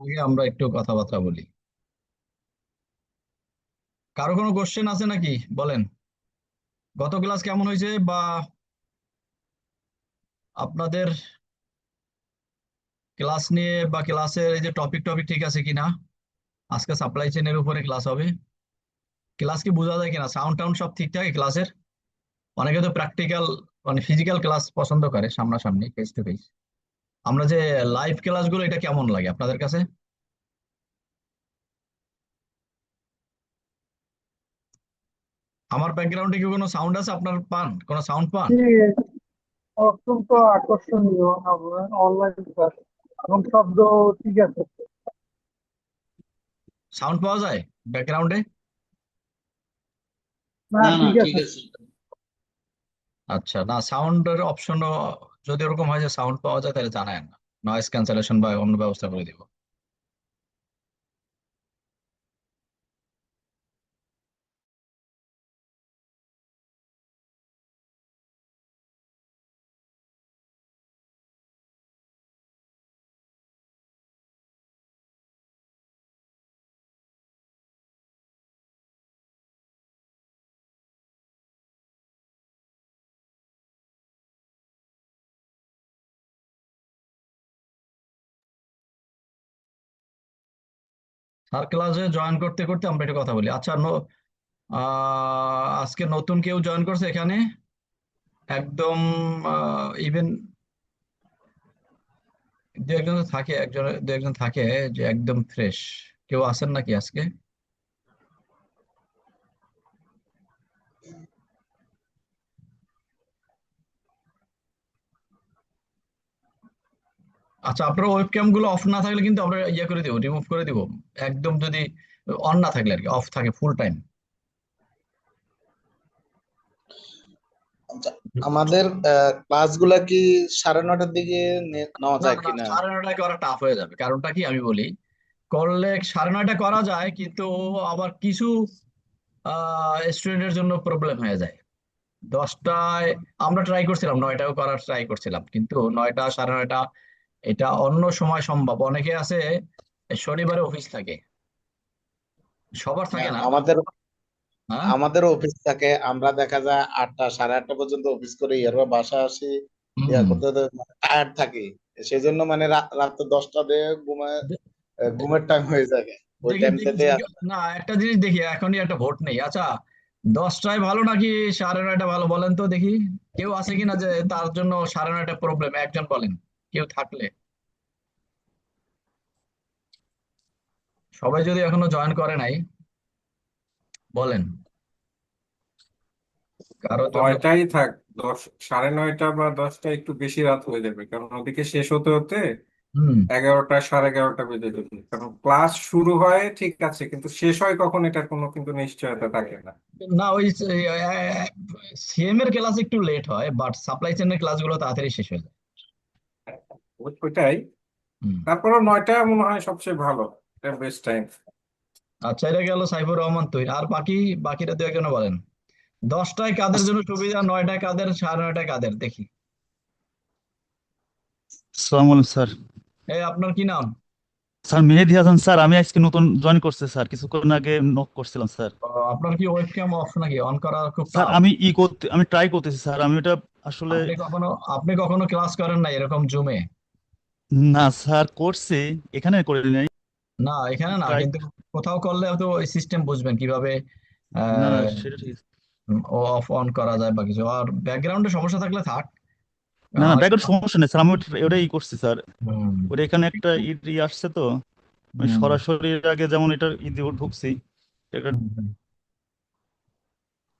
আগে আমরা একটু কথাবার্তা বলি। কারো কোনো কোশ্চেন আছে নাকি? বলেন। গত ক্লাস কেমন হয়েছে, বা আপনাদের ক্লাস নিয়ে বা ক্লাসের এই যে টপিক টপিক ঠিক আছে কিনা? আজকে সাপ্লাই চেনের উপরে ক্লাস হবে। ক্লাস কি বোঝা যায় কিনা, সাউন্ড টাউন্ড সব ঠিকঠাক ক্লাসের? অনেকে তো প্র্যাকটিক্যাল মানে ফিজিক্যাল ক্লাস পছন্দ করে, সামনাসামনি ফেস টু ফেস। আমরা যে লাইভ ক্লাসগুলো, এটা কেমন লাগে আপনাদের কাছে? আমার ব্যাকগ্রাউন্ডে কি কোনো সাউন্ড আছে? আপনার পান কোনো সাউন্ড পান? জি, অত্যন্ত আকর্ষণীয় আপনার অনলাইন ক্লাস এবং শব্দ ঠিক আছে। সাউন্ড পাওয়া যায় ব্যাকগ্রাউন্ডে? না, না না ঠিক ঠিক আছে। আছে। আচ্ছা, না সাউন্ডের অপশনও যদি ওরকম হয় যে সাউন্ড পাওয়া যায় তাহলে জানায় না, নয়েজ ক্যান্সেলেশন বা অন্য ব্যবস্থা করে দিব। স্যার ক্লাসে জয়েন করতে করতে আমরা একটু কথা বলি। আচ্ছা, আজকে নতুন কেউ জয়েন করছে এখানে? একদম ইভেন দু একজন তো থাকে, দু একজন থাকে যে একদম ফ্রেশ। কেউ আছেন নাকি আজকে? আচ্ছা, আপনার ওয়েবক্যাম গুলো অফ না থাকলে কিন্তু আমরা ইয়ে করে দিব, রিমুভ করে দিব। একদম যদি অন না থাকলে আর কি, অফ থাকে ফুল টাইম। আচ্ছা, আমাদের ক্লাসগুলা কি 9:30টার দিকে নেওয়া না যায় না, কিনা? 9:30 করা টাফ হয়ে যাবে। কারণটা কি আমি বলি। করলে 9:30 করা যায়, কিন্তু আবার কিছু স্টুডেন্টের জন্য প্রবলেম হয়ে যায়। 10টায় আমরা ট্রাই করছিলাম, 9টাও করার ট্রাই করছিলাম, কিন্তু 9টা 9:30 এটা অন্য সময় সম্ভব। অনেকে আছে শনিবারে অফিস থাকে, সবার থাকে হ্যাঁ, না। আমাদের হ্যাঁ। আমাদেরও অফিস থাকে। আমরা দেখা যায় 8টা 8:30 পর্যন্ত অফিস করে এরপর বাসা আসি। ইয়া হুম। করতে টায়ার্ড থাকি। সেই জন্য মানে রাত 10টা দিয়ে দে- ঘুমের টাইম হয়ে যায়। ওই দেখি দেখি টাইমটাতে না, একটা জিনিস দেখি, এখনই একটা ভোট নেই। আচ্ছা, 10টায় ভালো নাকি 9:30 ভালো বলেন তো দেখি। কেউ আছে কিনা যে তার জন্য 9:30 প্রবলেম? একজন বলেন, কেউ থাকলে। সবাই যদি এখনো জয়েন করে নাই, বলেন কারোর জন্য। 9টাই থাক। 9:30 বা 10টা একটু বেশি রাত হয়ে যাবে, কারণ ওদিকে শেষ হতে হতে হুম। 11টা 11:30 বেজে যাবে। কারণ ক্লাস শুরু হয় ঠিক আছে, কিন্তু শেষ হয় কখন এটার কোনো কিন্তু নিশ্চয়তা থাকে না। না, ওই সিএম এর ক্লাস একটু লেট হয়, বাট সাপ্লাই চেনের ক্লাসগুলো তাড়াতাড়ি শেষ হয়ে যায়। ওইটাই। হুম। তারপরে 9টা মনে হয় সবচেয়ে ভালো, এটা বেস্ট টাইম। আচ্ছা, এটা গেল সাইফুর রহমান তৈরি। আর বাকিরা দু একজন বলেন, 10টায় কাদের জন্য সুবিধা, 9টায় কাদের, 9:30 কাদের দেখি। আসসালামু আলাইকুম স্যার। এই আপনার কি নাম? স্যার মেহেদি হাসান স্যার, আমি আজকে নতুন জয়েন করছি স্যার, কিছুক্ষণ আগে নক করছিলাম স্যার। আপনার কি ওয়েবক্যাম অফ নাকি? অন করা খুব স্যার টাফ। আমি ট্রাই করতেছি স্যার, আমি ওটা আসলে। আপনি কখনো ক্লাস করেন না এরকম জুমে? না স্যার, করছি, এখানে করে নাই। না, এখানে না, ট্রাই। কিন্তু কোথাও করলে হয়তো ওই সিস্টেম বুঝবেন কিভাবে না না, সেটা ঠিক। অফ অন করা যায় বা কিছু। আর ব্যাকগ্রাউন্ডে সমস্যা থাকলে থাক। না কারণ না, অনেক। ব্যাকআপ সমস্যা নেই স্যার, আমি ওটাই করছি স্যার। হুম। ওটা এখানে একটা আসছে তো, আমি হুম। সরাসরি এর আগে যেমন এটা ঢুকছি। এটা হুম। হুম।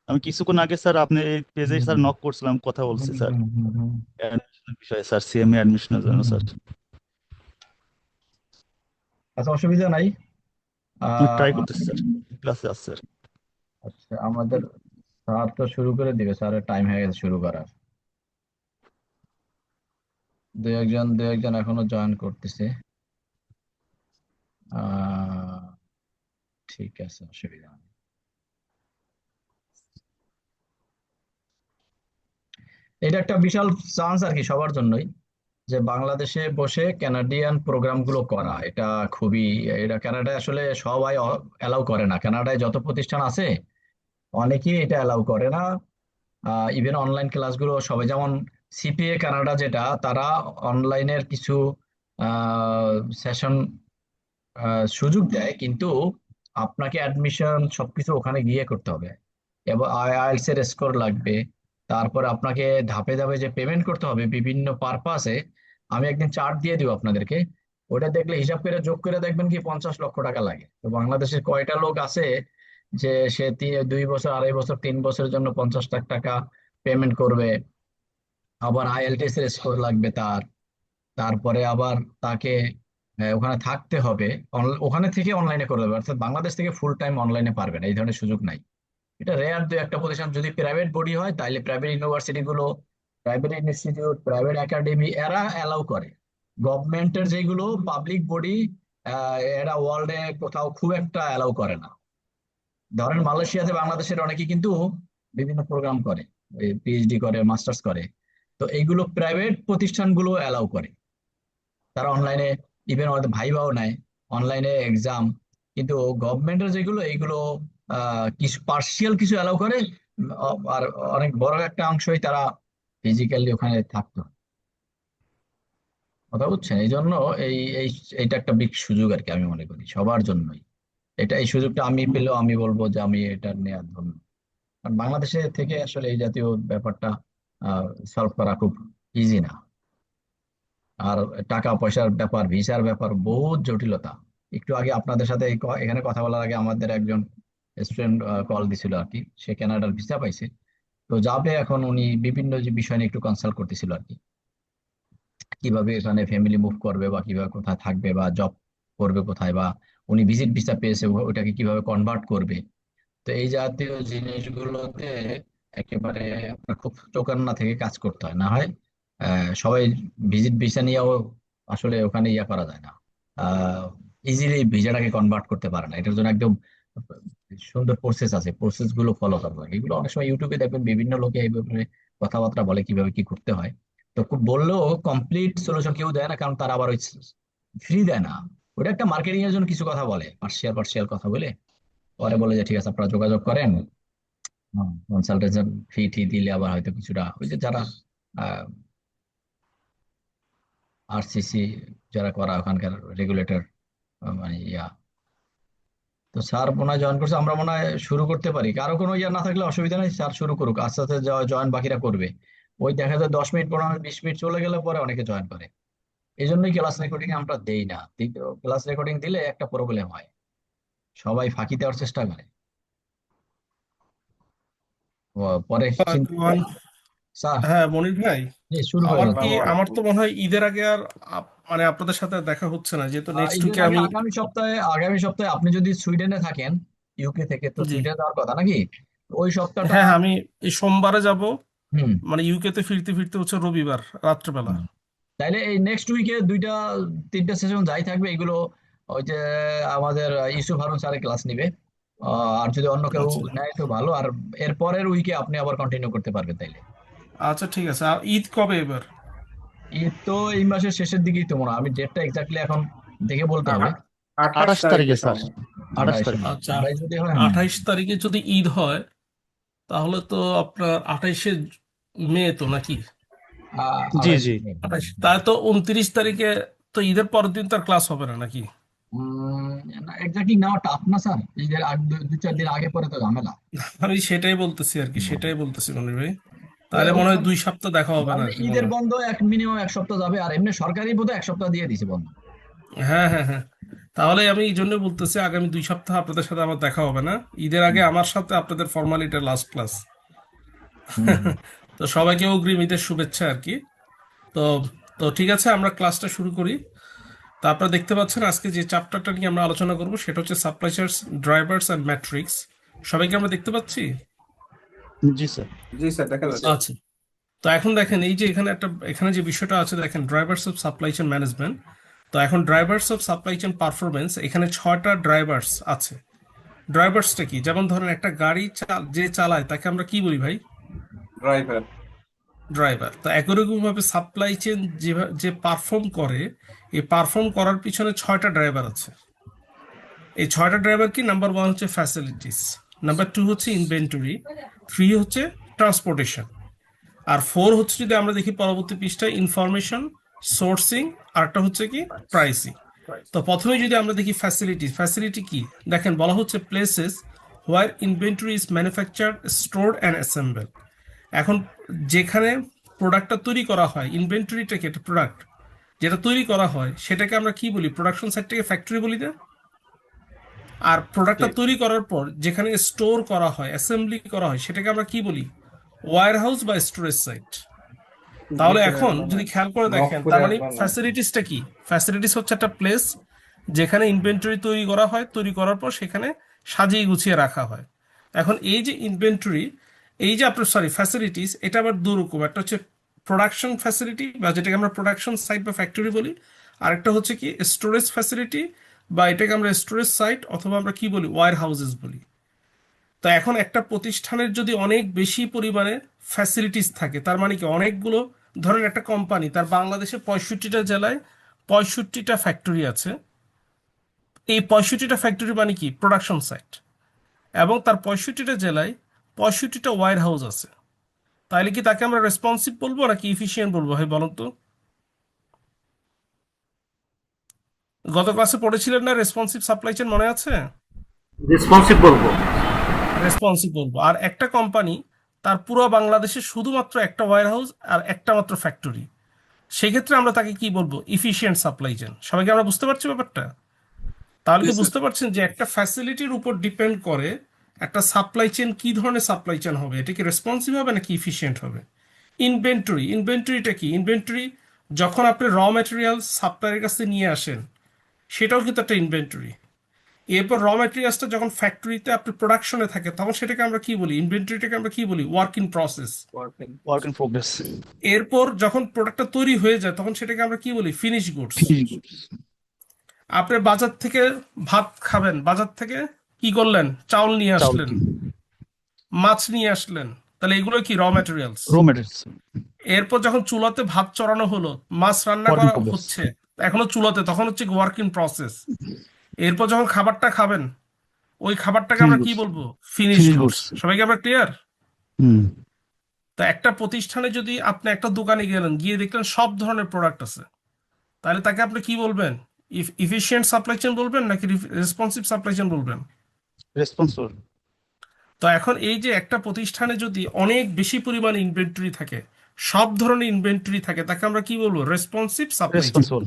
আমি কিছুক্ষণ আগে স্যার আপনি এই পেজে স্যার হুম। নক করছিলাম, কথা বলছি হুম। স্যার। হুম। হুম। হুম। অ্যাডমিশনের বিষয়ে স্যার, সিএমএ অ্যাডমিশনের জন্য হুম। স্যার। আচ্ছা, অসুবিধা নাই। আমি ট্রাই আহ করতেছি স্যার, ক্লাসে আছে স্যার। আচ্ছা, আমাদের স্যার তো শুরু করে দিবে, স্যারের টাইম হয়ে গেছে শুরু করার। দু একজন এখনো জয়েন করতেছে। আহ ঠিক আছে, অসুবিধা নেই। এটা একটা বিশাল চান্স আর কি, সবার জন্যই। যে বাংলাদেশে বসে কানাডিয়ান প্রোগ্রামগুলো করা, এটা কানাডায় আসলে সবাই অ্যালাউ করে না। কানাডায় যত প্রতিষ্ঠান আছে অনেকেই এটা অ্যালাউ করে না। ইভেন অনলাইন ক্লাসগুলো সবাই, যেমন সিপিএ কানাডা, যেটা তারা অনলাইনের কিছু সেশন সুযোগ দেয়, কিন্তু আপনাকে অ্যাডমিশন সবকিছু ওখানে গিয়ে করতে হবে এবং আইএলটিএস এর স্কোর লাগবে। তারপরে আপনাকে ধাপে ধাপে যে পেমেন্ট করতে হবে বিভিন্ন পারপাসে। আমি একদিন চার্ট দিয়ে দিব আপনাদেরকে, ওটা দেখলে হিসাব করে যোগ করে দেখবেন কি 50 লক্ষ টাকা লাগে। তো বাংলাদেশের কয়টা লোক আছে যে সে 2 বছর, 2.5 বছর, 3 বছরের জন্য 50 লাখ টাকা পেমেন্ট করবে? আবার আইএলটিএস এর স্কোর লাগবে তার, তারপরে আবার তাকে ওখানে থাকতে হবে। ওখানে থেকে অনলাইনে করে দেবে, অর্থাৎ বাংলাদেশ থেকে ফুল টাইম অনলাইনে পারবে না, এই ধরনের সুযোগ নাই। এটা রেয়ার দু একটা প্রতিষ্ঠান, যদি প্রাইভেট বডি হয় তাহলে প্রাইভেট ইউনিভার্সিটি গুলো, প্রাইভেট ইনস্টিটিউট, প্রাইভেট একাডেমি এরা অ্যালাউ করে। গভর্নমেন্টের যেগুলো পাবলিক বডি, এরা ওয়ার্ল্ডে কোথাও খুব একটা অ্যালাউ করে না। ধরেন মালয়েশিয়াতে বাংলাদেশের অনেকে কিন্তু বিভিন্ন প্রোগ্রাম করে, পিএইচডি করে, মাস্টার্স করে। তো এইগুলো প্রাইভেট প্রতিষ্ঠানগুলো অ্যালাউ করে, তারা অনলাইনে ইভেন হয়তো ভাইভাও নেয়, অনলাইনে এক্সাম। কিন্তু গভর্নমেন্টের যেগুলো এইগুলো কিছু পার্শিয়াল কিছু অ্যালাউ করে, আর অনেক বড় একটা অংশই তারা ফিজিক্যালি ওখানে থাকতো। কথা বুঝছেন? এই জন্য এই এই এইটা একটা বিগ সুযোগ আর কি, আমি মনে করি সবার জন্যই। এই সুযোগটা আমি পেলেও আমি বলবো যে আমি এটা নেওয়ার ধন্য। কারণ বাংলাদেশে থেকে আসলে এই জাতীয় ব্যাপারটা সলভ করা খুব ইজি না। আর টাকা পয়সার ব্যাপার, ভিসার ব্যাপার, বহুত জটিলতা। একটু আগে আপনাদের সাথে এখানে কথা বলার আগে আমাদের একজন স্টুডেন্ট কল দিছিল আর কি, সে কানাডার ভিসা পাইছে। তো যাবে এখন, উনি বিভিন্ন যে বিষয় নিয়ে একটু কনসাল্ট করতেছিল আর কি, কিভাবে এখানে ফ্যামিলি মুভ করবে বা কিভাবে কোথায় থাকবে বা জব করবে কোথায়, বা উনি ভিজিট ভিসা পেয়েছে ওটাকে কিভাবে কনভার্ট করবে। তো এই জাতীয় জিনিসগুলোতে একেবারে আপনার খুব চোখান্না থেকে কাজ করতে হয়, না হয় সবাই ভিজিট ভিসা নিয়েও আসলে ওখানে ইয়া করা যায় না, ইজিলি ভিসাটাকে কনভার্ট করতে পারে না। এটার জন্য একদম সুন্দর প্রসেস আছে, প্রসেস গুলো ফলো করা লাগে। এগুলো অনেক সময় ইউটিউবে দেখবেন বিভিন্ন লোকে এই ব্যাপারে কথাবার্তা বলে কিভাবে কি করতে হয়। তো খুব বললেও কমপ্লিট সলিউশন কেউ দেয় না, কারণ তারা আবার ওই ফ্রি দেয় না। ওটা একটা মার্কেটিং এর জন্য কিছু কথা বলে, পার্সিয়াল পার্সিয়াল কথা বলে, পরে বলে যে ঠিক আছে আপনারা যোগাযোগ করেন, কনসালটেশন ফি টি দিলে আবার হয়তো কিছুটা, ওই যে যারা আরসিসি যারা করা ওখানকার রেগুলেটর, মানে ইয়া। তো স্যার মনে হয় জয়েন করছে, আমরা মনে হয় শুরু করতে পারি। কারো কোনো ইয়া না থাকলে অসুবিধা নেই, স্যার শুরু করুক, আস্তে আস্তে জয়েন বাকিরা করবে। ওই দেখা যায় 10 মিনিট, 15 মিনিট, 20 মিনিট চলে গেলে পরে অনেকে জয়েন করে। এই জন্যই ক্লাস রেকর্ডিং আমরা দেই না। ক্লাস রেকর্ডিং দিলে একটা প্রবলেম হয়, সবাই ফাঁকি দেওয়ার চেষ্টা করে। পরে চিন্তা ওয়ান স্যার, হ্যাঁ মনির ভাই, জি, শুরু করেন। আসসালামু আমার আলাইকুম। তো মনে হয় ঈদের আগে আর মানে আপনাদের সাথে দেখা হচ্ছে না, যেহেতু নেক্সট ঈদের উইকে আগে আমি। আগামী সপ্তাহে আপনি যদি সুইডেনে থাকেন, ইউকে থেকে তো জি, সুইডেনে যাওয়ার কথা নাকি? ওই সপ্তাহটা, হ্যাঁ হ্যাঁ, আমি এই সোমবারে যাব। হুম, মানে ইউকে তে ফিরতে ফিরতে হচ্ছে রবিবার রাত্রেবেলা। হুম। তাইলে এই নেক্সট উইকে 2-3টা সেশন যাই থাকবে এগুলো, ওই যে আমাদের ইউসুফ হারুন স্যারের ক্লাস নিবে। আর যদি অন্য কেউ আচ্ছা নেয় তো ভালো, আর এর পরের উইকে আপনি আবার কন্টিনিউ করতে পারবেন তাইলে। আচ্ছা, ঠিক আছে। আর ঈদ কবে এবার? ঈদ তো এই মাসের শেষের দিকেই তো মনে হয়, আমি ডেটটা এক্স্যাক্টলি এখন দেখে বলতে হবে। 28 28 তারিখে তারিখে স্যার, সম্ভবত। 28 28, তারিখে। আচ্ছা, 28 যদি হয়, 28 তারিখে যদি ঈদ হয় তাহলে তো আপনার 28শে মে তো নাকি? জি 28 জি। তাই তো 29 তারিখে তো ঈদের পরের দিন তার ক্লাস হবে না নাকি? এক্স্যাক্টলি নেওয়া টাফ না স্যার, ঈদের 2-4 দিন আগে পরে তো ঝামেলা। আমি সেটাই বলতেছি আর কি, হুম। সেটাই বলতেছি মনির ভাই। তো তাহলে মনে হয় 2 সপ্তাহ দেখা হবে না তাহলে আর কি মনে ঈদের হয়। বন্ধ মিনিমাম 1 সপ্তাহ যাবে, আর এমনি সরকারি বোধহয় 1 সপ্তাহ দিয়ে দিছে বন্ধ। হ্যাঁ হ্যাঁ হ্যাঁ, তাহলে আমি এই জন্য বলতেছি আগামী 2 সপ্তাহ আপনাদের সাথে আমার দেখা হবে না। ঈদের আগে হুম, আমার সাথে আপনাদের ফর্মালি এটা লাস্ট ক্লাস। হুম, হুম। তো সবাইকে অগ্রিম ঈদের শুভেচ্ছা আর কি। তো তো ঠিক আছে, আমরা ক্লাসটা শুরু করি। তো আপনারা দেখতে পাচ্ছেন আজকে যে চ্যাপ্টারটা নিয়ে আমরা আলোচনা করব সেটা হচ্ছে supply chains, drivers and matrix. সবাইকে আমরা দেখতে পাচ্ছি? জি স্যার। জি স্যার, দেখা যাচ্ছে। আচ্ছা, তো এখন দেখেন এই যে এখানে যে বিষয়টা আছে, দেখেন drivers of supply chain management. তো এখন drivers of supply chain performance, এখানে 6টা ড্রাইভার্স আছে। ড্রাইভার্সটা কি? যেমন ধরেন একটা গাড়ি যে চালায় তাকে আমরা কি বলি ভাই? ড্রাইভার। ড্রাইভার। তো একরকম ভাবে সাপ্লাই চেন যে পারফর্ম করে, এই পারফর্ম করার পিছনে 6টা ড্রাইভার আছে। এই 6টা ড্রাইভার কি? নাম্বার 1 হচ্ছে ফ্যাসিলিটিস, নাম্বার 2 হচ্ছে ইনভেন্টরি, 3 হচ্ছে ট্রান্সপোর্টেশন, আর 4 হচ্ছে যদি আমরা দেখি পরবর্তী পৃষ্ঠায় ইনফরমেশন, সোর্সিং, আরটা হচ্ছে কি প্রাইসিং। তো প্রথমে যদি আমরা দেখি ফ্যাসিলিটি, ফ্যাসিলিটি কি দেখেন, বলা হচ্ছে places where inventory is manufacture, stored and assemble. এখন যেখানে প্রোডাক্টটা তৈরি করা হয়, ইনভেন্টরিটাকে, একটা প্রোডাক্ট যেটা তৈরি করা হয় সেটাকে আমরা কি বলি? প্রোডাকশন সাইটটাকে ফ্যাক্টরি বলি না? আর প্রোডাক্টটা তৈরি করার পর যেখানে স্টোর করা হয়, অ্যাসেম্বলি করা হয়, সেটাকে আমরা কি বলি? ওয়্যার হাউস বা স্টোরেজ সাইট। তাহলে এখন যদি খেয়াল করে দেখেন, তার মানে ফ্যাসিলিটিসটা কি? ফ্যাসিলিটিস হচ্ছে একটা প্লেস যেখানে ইনভেন্টরি তৈরি করা হয়, তৈরি করার পর সেখানে সাজিয়ে গুছিয়ে রাখা হয়। এখন এই যে ইনভেন্টরি, এই যে আপনার ফ্যাসিলিটিস, এটা আবার দুরকম। একটা হচ্ছে প্রোডাকশন ফ্যাসিলিটি বা যেটাকে আমরা প্রোডাকশন সাইট বা ফ্যাক্টরি বলি, আরেকটা হচ্ছে কি স্টোরেজ ফ্যাসিলিটি বা এটাকে আমরা স্টোরেজ সাইট অথবা আমরা কি বলি? ওয়্যার হাউসেস বলি। তো এখন একটা প্রতিষ্ঠানের যদি অনেক বেশি পরিমাণে ফ্যাসিলিটিস থাকে, তার মানে কি অনেকগুলো, ধরেন একটা কোম্পানি তার বাংলাদেশে 65টা জেলায় 65টা ফ্যাক্টরি আছে। এই 65টা ফ্যাক্টরি মানে কি? Production site. এবং তার 65টা জেলায় 65টা ওয়্যার হাউস আছে। তাহলে কি তাকে আমরা রেসপন্সিভ বলবো নাকি ইফিশিয়েন্ট বলবো? ভাই বলুন তো। গত ক্লাসে পড়েছিলেন না রেসপন্সিভ সাপ্লাই চেইন, মনে আছে? রেসপন্সিভ বলবো। রেসপন্সিভ বলবো। আর একটা কোম্পানি তার পুরো বাংলাদেশে শুধুমাত্র একটা ওয়্যার হাউস আর একটা মাত্র ফ্যাক্টরি, সেক্ষেত্রে আমরা তাকে কি বলবো? Efficient supply chain. সবাইকে আমরা বুঝতে পারছি ব্যাপারটা? তাহলে কি বুঝতে পারছেন যে একটা ফ্যাসিলিটির উপর ডিপেন্ড করে একটা সাপ্লাই চেইন কি ধরনের সাপ্লাই চেইন হবে, এটা কি রেসপন্সিভ হবে নাকি ইফিশিয়েন্ট হবে? ইনভেন্টরি, ইনভেন্টরিটা কি? ইনভেন্টরি যখন আপনি র ম্যাটেরিয়াল সাপ্লাইয়ের কাছে নিয়ে আসেন, সেটাও কিন্তু একটা ইনভেন্টরি। এরপর র ম্যাটেরিয়ালসটা যখন ফ্যাক্টরিতে আপনি প্রোডাকশনে থাকে, তখন সেটাকে আমরা কি বলি? ইনভেন্টরিটাকে আমরা কি বলি? Work in process. Work in progress. এরপর যখন প্রোডাক্টটা তৈরি হয়ে যায়, তখন সেটাকে আমরা কি বলি? Finish goods. আপনি বাজার থেকে ভাত খাবেন, বাজার থেকে কি করলেন? চাউল নিয়ে আসলেন, মাছ নিয়ে আসলেন, তাহলে এগুলো কি? র ম্যাটেরিয়ালস। Rho materials. এরপর যখন চুলাতে ভাত চড়ানো হলো, মাছ রান্না ওয়ার্ক ইন করা প্রোগ্রেস। হচ্ছে এখনো চুলাতে, তখন হচ্ছে ওয়ার্ক ইন প্রসেস। এরপর যখন খাবারটা খাবেন, ওই খাবারটাকে আমরা কি বলবো? Finish finish goods. গুডস। সবাইকে আমরা ক্লিয়ার? হুম। তো একটা প্রতিষ্ঠানে যদি আপনি একটা দোকানে গেলেন, গিয়ে দেখলেন সব ধরনের প্রোডাক্ট আছে, তাহলে তাকে আপনি কি বলবেন? ইফিশিয়েন্ট সাপ্লাই চেইন বলবেন নাকি রেসপন্সিভ সাপ্লাই চেইন বলবেন? রেসপন্সিবল। তো এখন এই যে একটা প্রতিষ্ঠানে যদি অনেক বেশি পরিমাণে ইনভেন্টরি থাকে, সব ধরনের ইনভেন্টরি থাকে, তাকে আমরা কি বলবো? Responsive supply chain. রেসপন্সিবল।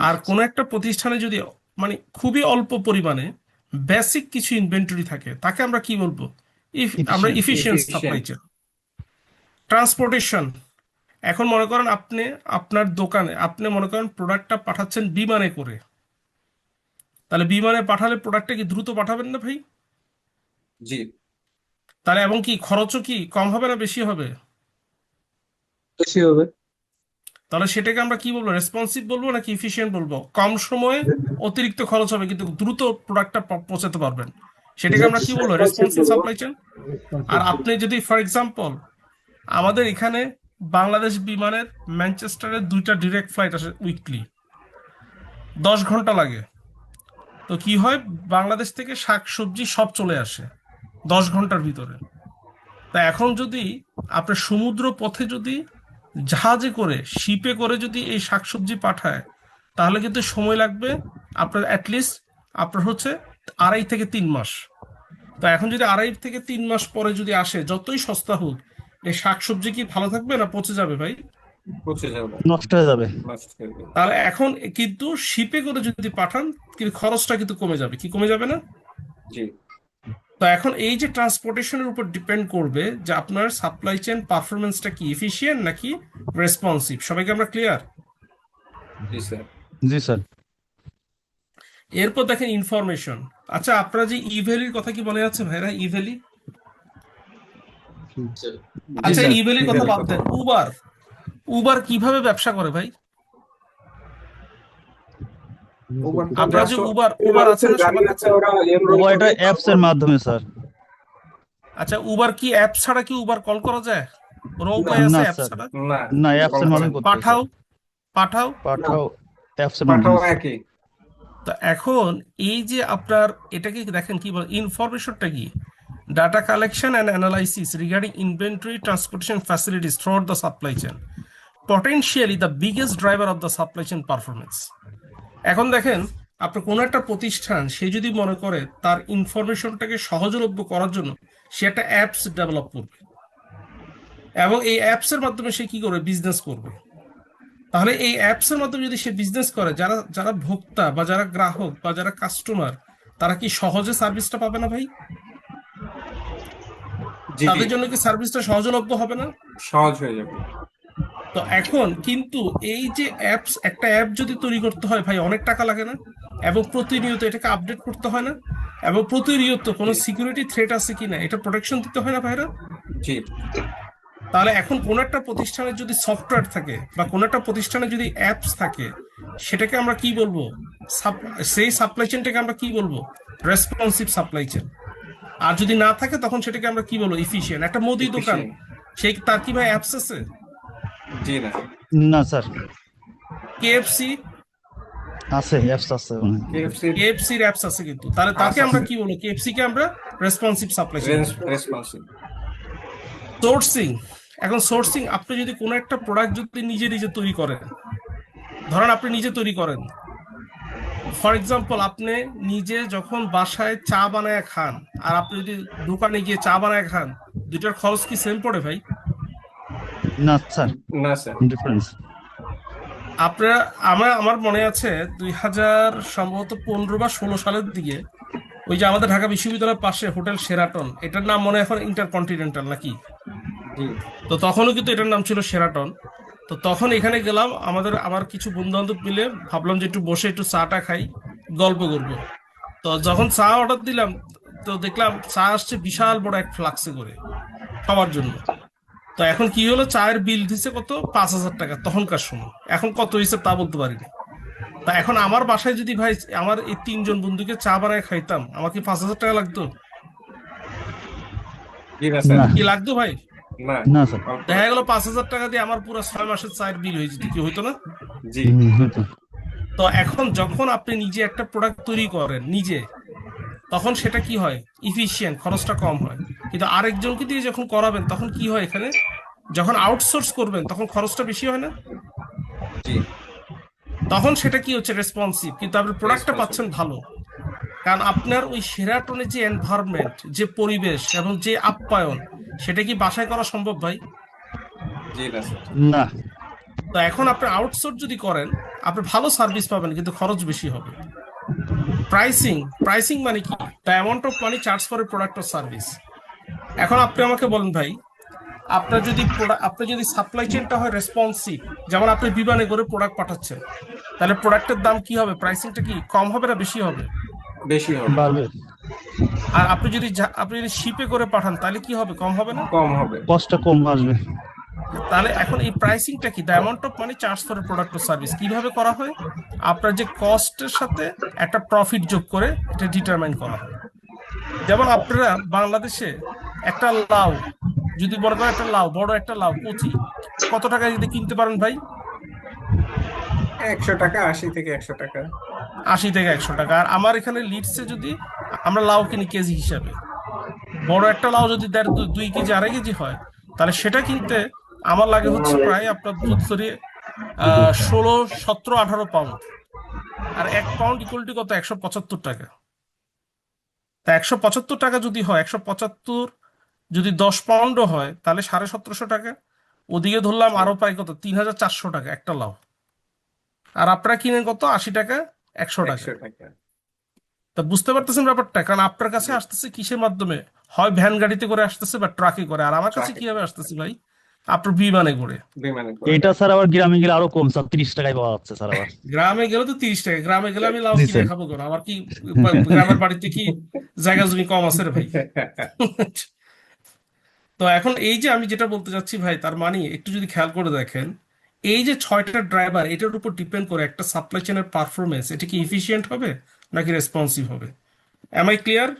আর কোনো একটা প্রতিষ্ঠানে যদি মানে খুবই অল্প পরিমাণে বেসিক কিছু ইনভেন্টরি থাকে, তাকে আমরা কি বলবো? আমরা ইফিশিয়েন্ট সাপ্লাই চেইন। ট্রান্সপোর্টেশন, এখন মনে করেন আপনি আপনার দোকানে আপনি মনে করেন প্রোডাক্টটা পাঠাচ্ছেন বিমানে করে, তাহলে বিমানে পাঠালে প্রোডাক্টটা কি দ্রুত পাঠাবেন না ভাই? জি, তাহলে এবং কি খরচও কি কম হবে না বেশি হবে? বেশি হবে। তাহলে সেটাকে আমরা কি বলবো? রেসপন্সিভ বলবো নাকি ইফিশিয়েন্ট বলবো? কম সময়ে অতিরিক্ত খরচ হবে কিন্তু দ্রুত প্রোডাক্টটা পৌঁছাতে পারবেন, সেটাকে আমরা কি বলবো? Responsive supply chain. আর আপনি যদি ফর এক্সাম্পল আমাদের এখানে বাংলাদেশ বিমানের ম্যানচেস্টারের 2টা ডিরেক্ট ফ্লাইট আসে উইকলি, 10 ঘন্টা লাগে। তো কি হয়, বাংলাদেশ থেকে শাকসবজি সব চলে আসে 10 ঘন্টার ভিতরে। তা এখন যদি আপনার সমুদ্র পথে যদি জাহাজে করে, শিপে করে যদি এই শাকসবজি পাঠায়, তাহলে কিন্তু সময় লাগবে আপনার অ্যাটলিস্ট আপনার হচ্ছে 2.5 থেকে 3 মাস। তো এখন যদি 2.5 থেকে 3 মাস পরে যদি আসে, যতই সস্তা হোক, এই শাকসবজি কি ভালো থাকবে না পচে যাবে ভাই? পৌঁছে যাবে, নষ্ট হয়ে যাবে। নষ্ট হয়ে যাবে। তাহলে এখন কিন্তু শিপে করে যদি পাঠান, কিন্তু খরচটা কিন্তু কমে যাবে, কি কমে যাবে না? জি, তো এখন এই যে ট্রান্সপোর্টেশনের উপর ডিপেন্ড করবে যে আপনার সাপ্লাই চেইন পারফরমেন্সটা কি এফিশিয়েন্ট নাকি রেসপন্সিভ। সবাইকে আমরা ক্লিয়ার? জি স্যার। জি স্যার। এরপর দেখেন ইনফরমেশন। আচ্ছা, আপনারা যে ইভ্যালির কথা কি মনে আছে ভাইরা? ইভ্যালি, আচ্ছা স্যার। ইভ্যালির কথা বাদ দেন, উবার, উবার কিভাবে ব্যবসা করে ভাই? আপনারা যে উবার উবার আছে না সবার কাছে? উবার এটা অ্যাপস এর মাধ্যমে স্যার। আচ্ছা, উবার কি অ্যাপ ছাড়া কি উবার কল করা যায়? কোনো না উপায় আছে না অ্যাপ স্যার, ছাড়া? না না অ্যাপস এর মাধ্যমে কখনোই না। করতে হয় স্যার। পাঠাও পাঠাও পাঠাও অ্যাপস এর পাঠাও মাধ্যমে স্যার। একই। তো এখন এই যে আপনার এটাকে দেখেন কি বলে, ইনফরমেশনটা কি, data collection and analysis regarding inventory transportation facilities throughout the supply chain, potentially the biggest driver of the supply chain performance. এখন দেখেন, আপনার কোনো একটা প্রতিষ্ঠান সে যদি মনে করে তার ইনফরমেশনটাকে সহজলভ্য করার জন্য সে একটা অ্যাপস ডেভেলপ করবে, এবং এই অ্যাপস এর মাধ্যমে সে কি করবে, বিজনেস করবে। তাহলে এই অ্যাপস এর মাধ্যমে যদি সে বিজনেস করে, যারা যারা ভোক্তা বা যারা গ্রাহক বা যারা কাস্টমার, তারা কি সহজে সার্ভিসটা পাবে না ভাই? জি জি, তাদের জন্য কি সার্ভিসটা সহজলভ্য হবে না? সহজ হয়ে যাবে। তো এখন কিন্তু এই যে অ্যাপস, একটা অ্যাপ যদি তৈরি করতে হয় ভাই অনেক টাকা লাগে না? এবং প্রতিনিয়ত এটাকে আপডেট করতে হয় না? এবং প্রতিনিয়ত কোনো জি সিকিউরিটি থ্রেট আছে কিনা এটা প্রোটেকশন দিতে হয় না ভাইরা? জি, তাহলে এখন কোনো একটা প্রতিষ্ঠানের যদি সফটওয়্যার থাকে বা কোনো একটা প্রতিষ্ঠানে যদি অ্যাপস থাকে, সেটাকে আমরা কি বলবো? সেই সাপ্লাই চেনটাকে আমরা কি বলবো? Responsive supply chain. আর যদি না থাকে তখন সেটাকে আমরা কি বলবো? ইফিশিয়েন্ট। একটা মুদি দোকান, এফিশিয়েন্ট। সেই তার কি ভাই অ্যাপস আছে? জি না, না স্যার, কেএফসি, আছে অ্যাপস আছে মনে হয়। কেএফসির কেএফসির অ্যাপস আছে কিন্তু, তাহলে তাকে আমরা আছে কি বলবো? কেএফসি কে আমরা রেসপন্সিভ সাপ্লাই চেন বলবো। রেসপন্সিভ। সোর্সিং, এখন সোর্সিং, আপনি যদি কোনো একটা প্রোডাক্ট যদি নিজে নিজে তৈরি করেন, ধরেন আপনি নিজে তৈরি করেন, ফর এক্সাম্পল আপনি নিজে যখন বাসায় চা বানায় খান আর আপনি যদি দোকানে গিয়ে চা বানায় খান, দুইটার খরচ কি সেম পড়ে ভাই? না স্যার, না স্যার, ডিফারেন্স। আপনারা, আমার মনে আছে 2015 বা 16 সালের দিকে ওই যে আমাদের ঢাকা বিশ্ববিদ্যালয়ের পাশে হোটেল শেরাটন, এটার নাম মনে হয় এখন ইন্টারকন্টিনেন্টাল নাকি? জি তো তখনও কিন্তু এটার নাম ছিল শেরাটন। তো তখন এখানে গেলাম, আমার কিছু বন্ধু বান্ধব মিলে ভাবলাম যে একটু বসে একটু চাটা খাই, গল্প করবো। তো যখন চা অর্ডার দিলাম, তো দেখলাম চা আসছে বিশাল বড় এক ফ্লাক্সে করে সবার জন্য। তো এখন কি হলো, চায়ের বিল দিছে কত, 5,000 টাকা তখনকার সময়। এখন কত হয়েছে তা বলতে পারিনি। তা এখন আমার বাসায় যদি ভাই আমার এই 3 জন বন্ধুকে চা বানায় খাইতাম, আমাকে 5,000 টাকা লাগতো? জি না স্যার, না কি লাগতো ভাই? না না স্যার। অল্প। দেখা গেল 5,000 টাকা দিয়ে আমার পুরো 6 মাসের চায়ের বিল হয়ে যেত, কি হইতো না? জি হয়তো। তো এখন যখন আপনি নিজে একটা প্রোডাক্ট তৈরি করেন নিজে, তখন সেটা কি হয়, ইফিশিয়েন্ট, খরচটা কম হয়। কিন্তু আরেকজনকে দিয়ে যখন করাবেন তখন কি হয়, এখানে যখন আউটসোর্স করবেন তখন খরচটা বেশি হয় না? জি, তখন সেটা কি হচ্ছে, রেসপন্সিভ, কিন্তু আপনি প্রোডাক্টটা রেসপন্সিভ। পাচ্ছেন ভালো। কারণ আপনার ওই শেরাটনের যে এনভায়রনমেন্ট, যে পরিবেশ এবং যে আপ্যায়ন, সেটা কি বাসায় করা সম্ভব ভাই? জি না স্যার, না তো এখন আপনি আউটসোর্স যদি করেন, আপনি ভালো সার্ভিস পাবেন কিন্তু খরচ বেশি হবে। প্রাইসিং, প্রাইসিং মানে কি, the amount of money charge for a product or service. এখন আপনি আমাকে বলেন ভাই, আপনার যদি সাপ্লাই চেনটা হয় রেসপন্সিভ, যেমন আপনি বিমানে করে প্রোডাক্ট পাঠাচ্ছেন, তাহলে প্রোডাক্টের দাম কি হবে, প্রাইসিংটা কি কম হবে না বেশি হবে? বেশি হবে, বাড়বে, আর আপনি যদি শিপে করে পাঠান তাহলে কি হবে, কম হবে না? কম হবে। কষ্টটা কম আসবে। তাহলে এখন এই প্রাইসিংটা কি, the amount of money charge for product ও সার্ভিস, কিভাবে করা হয়? আপনার যে কস্টের সাথে একটা প্রফিট যোগ করে এটা ডিটারমাইন করা হয়। যেমন আপনারা বাংলাদেশে একটা লাউ, যদি মনে করেন একটা লাউ, বড় একটা লাউ কচি, কত টাকা যদি কিনতে পারেন ভাই? 100 টাকা, 80 থেকে 100 টাকা। 80 থেকে 100 টাকা। আর আমার এখানে লিডসে যদি আমরা লাউ কিনি কেজি হিসাবে, বড় একটা লাউ যদি 2 কেজি 2.5 কেজি হয়, তাহলে সেটা কিনতে আমার লাগে হচ্ছে প্রায় আপনার বোধ করি 16, 17, 18 পাউন্ড। আর 1 পাউন্ড ইকুয়াল টু কত, 175 টাকা। তা 175 টাকা যদি হয়, 175 যদি 10 পাউন্ডও হয়, তাহলে 1750 টাকা। ওদিকে ধরলাম আরো প্রায় কত, 3,400 টাকা একটা লাউ। আর আপনারা কিনেন কত, 80 টাকা, 100 টাকা। 100 টাকা। তা বুঝতে পারতেছেন ব্যাপারটা? কারণ আপনার কাছে জি, আসতেছে কিসের মাধ্যমে, হয় ভ্যান গাড়িতে করে আসতেছে বা ট্রাকে করে। আর আমার কাছে ট্রাকে, কিভাবে আসতেছে ভাই, আপনার বিমানে করে। বিমানে করে। এইটা স্যার আবার গ্রামে গেলে আরো কম স্যার, 30 টাকায় পাওয়া যাচ্ছে স্যার আবার। গ্রামে গেলে তো 30 টাকা, গ্রামে গেলে আমি লাউ জি কিনে স্যার। খাবো কেন? আমার কি গ্রামের বাড়িতে কি জায়গা জমি কম আছে রে ভাই? তো এখন এই যে আমি যেটা বলতে চাচ্ছি ভাই, তার মানে একটু যদি খেয়াল করে দেখেন, এই যে 6টা ড্রাইভার, এটার উপর ডিপেন্ড করে একটা সাপ্লাই চেনের পারফরমেন্স, এটা কি ইফিশিয়েন্ট হবে নাকি রেসপন্সিভ হবে। Am I clear?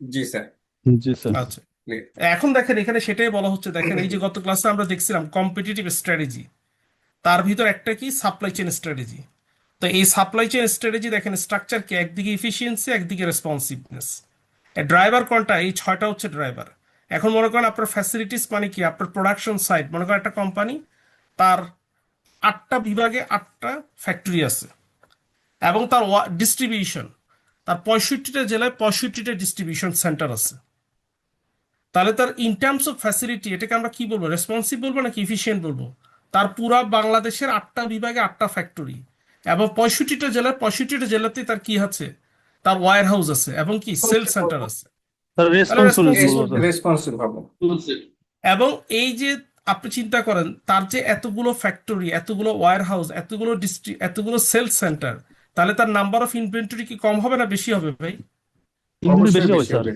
জি স্যার। জি স্যার। আচ্ছা। clear. এখন দেখেন এখানে সেটাই বলা হচ্ছে, দেখেন এই যে গত ক্লাসে আমরা দেখছিলাম কম্পিটিটিভ স্ট্র্যাটেজি, তার ভিতর একটা কি সাপ্লাই চেইন স্ট্র্যাটেজি। তো এই সাপ্লাই চেইন স্ট্র্যাটেজি দেখেন স্ট্রাকচার কি, একদিকে ইফিসিয়েন্সি একদিকে রেসপন্সিভনেস। ড্রাইভার কোনটা? এই ছয়টা হচ্ছে ড্রাইভার। এখন মনে করেন আপনার ফ্যাসিলিটিস মানে কি, আপনার প্রোডাকশন সাইড, মনে করেন একটা কোম্পানি, তার 8টা বিভাগে 8টা ফ্যাক্টরি আছে, এবং তার ডিস্ট্রিবিউশন, তার 65টা জেলায় 65টা ডিস্ট্রিবিউশন সেন্টার আছে। তাহলে তার ইন টার্মস অফ ফ্যাসিলিটি এটাকে আমরা কি বলবো, রেসপন্সিভ বলবো নাকি ইফিসিয়েন্ট বলবো? তার পুরা বাংলাদেশের 8টা বিভাগে 8টা ফ্যাক্টরি এবং 65টা জেলায় 65টা জেলাতে তার কি আছে, তার ওয়্যার হাউস আছে এবং কি সেল সেন্টার আছে। স্যার তাহলে রেসপন্সিবল রেসপন্সিভ বলবো স্যার। রেসপন্সিভ হবে। এবং এই যে আপনি চিন্তা করেন তার যে এতগুলো ফ্যাক্টরি, এতগুলো ওয়্যার হাউস, এতগুলো সেল সেন্টার, তাহলে তার নাম্বার অফ ইনভেন্টরি কি কম হবে না বেশি হবে ভাই? ইনভেন্টরি অবশ্যই বেশি হবে বেশি স্যার। হবে।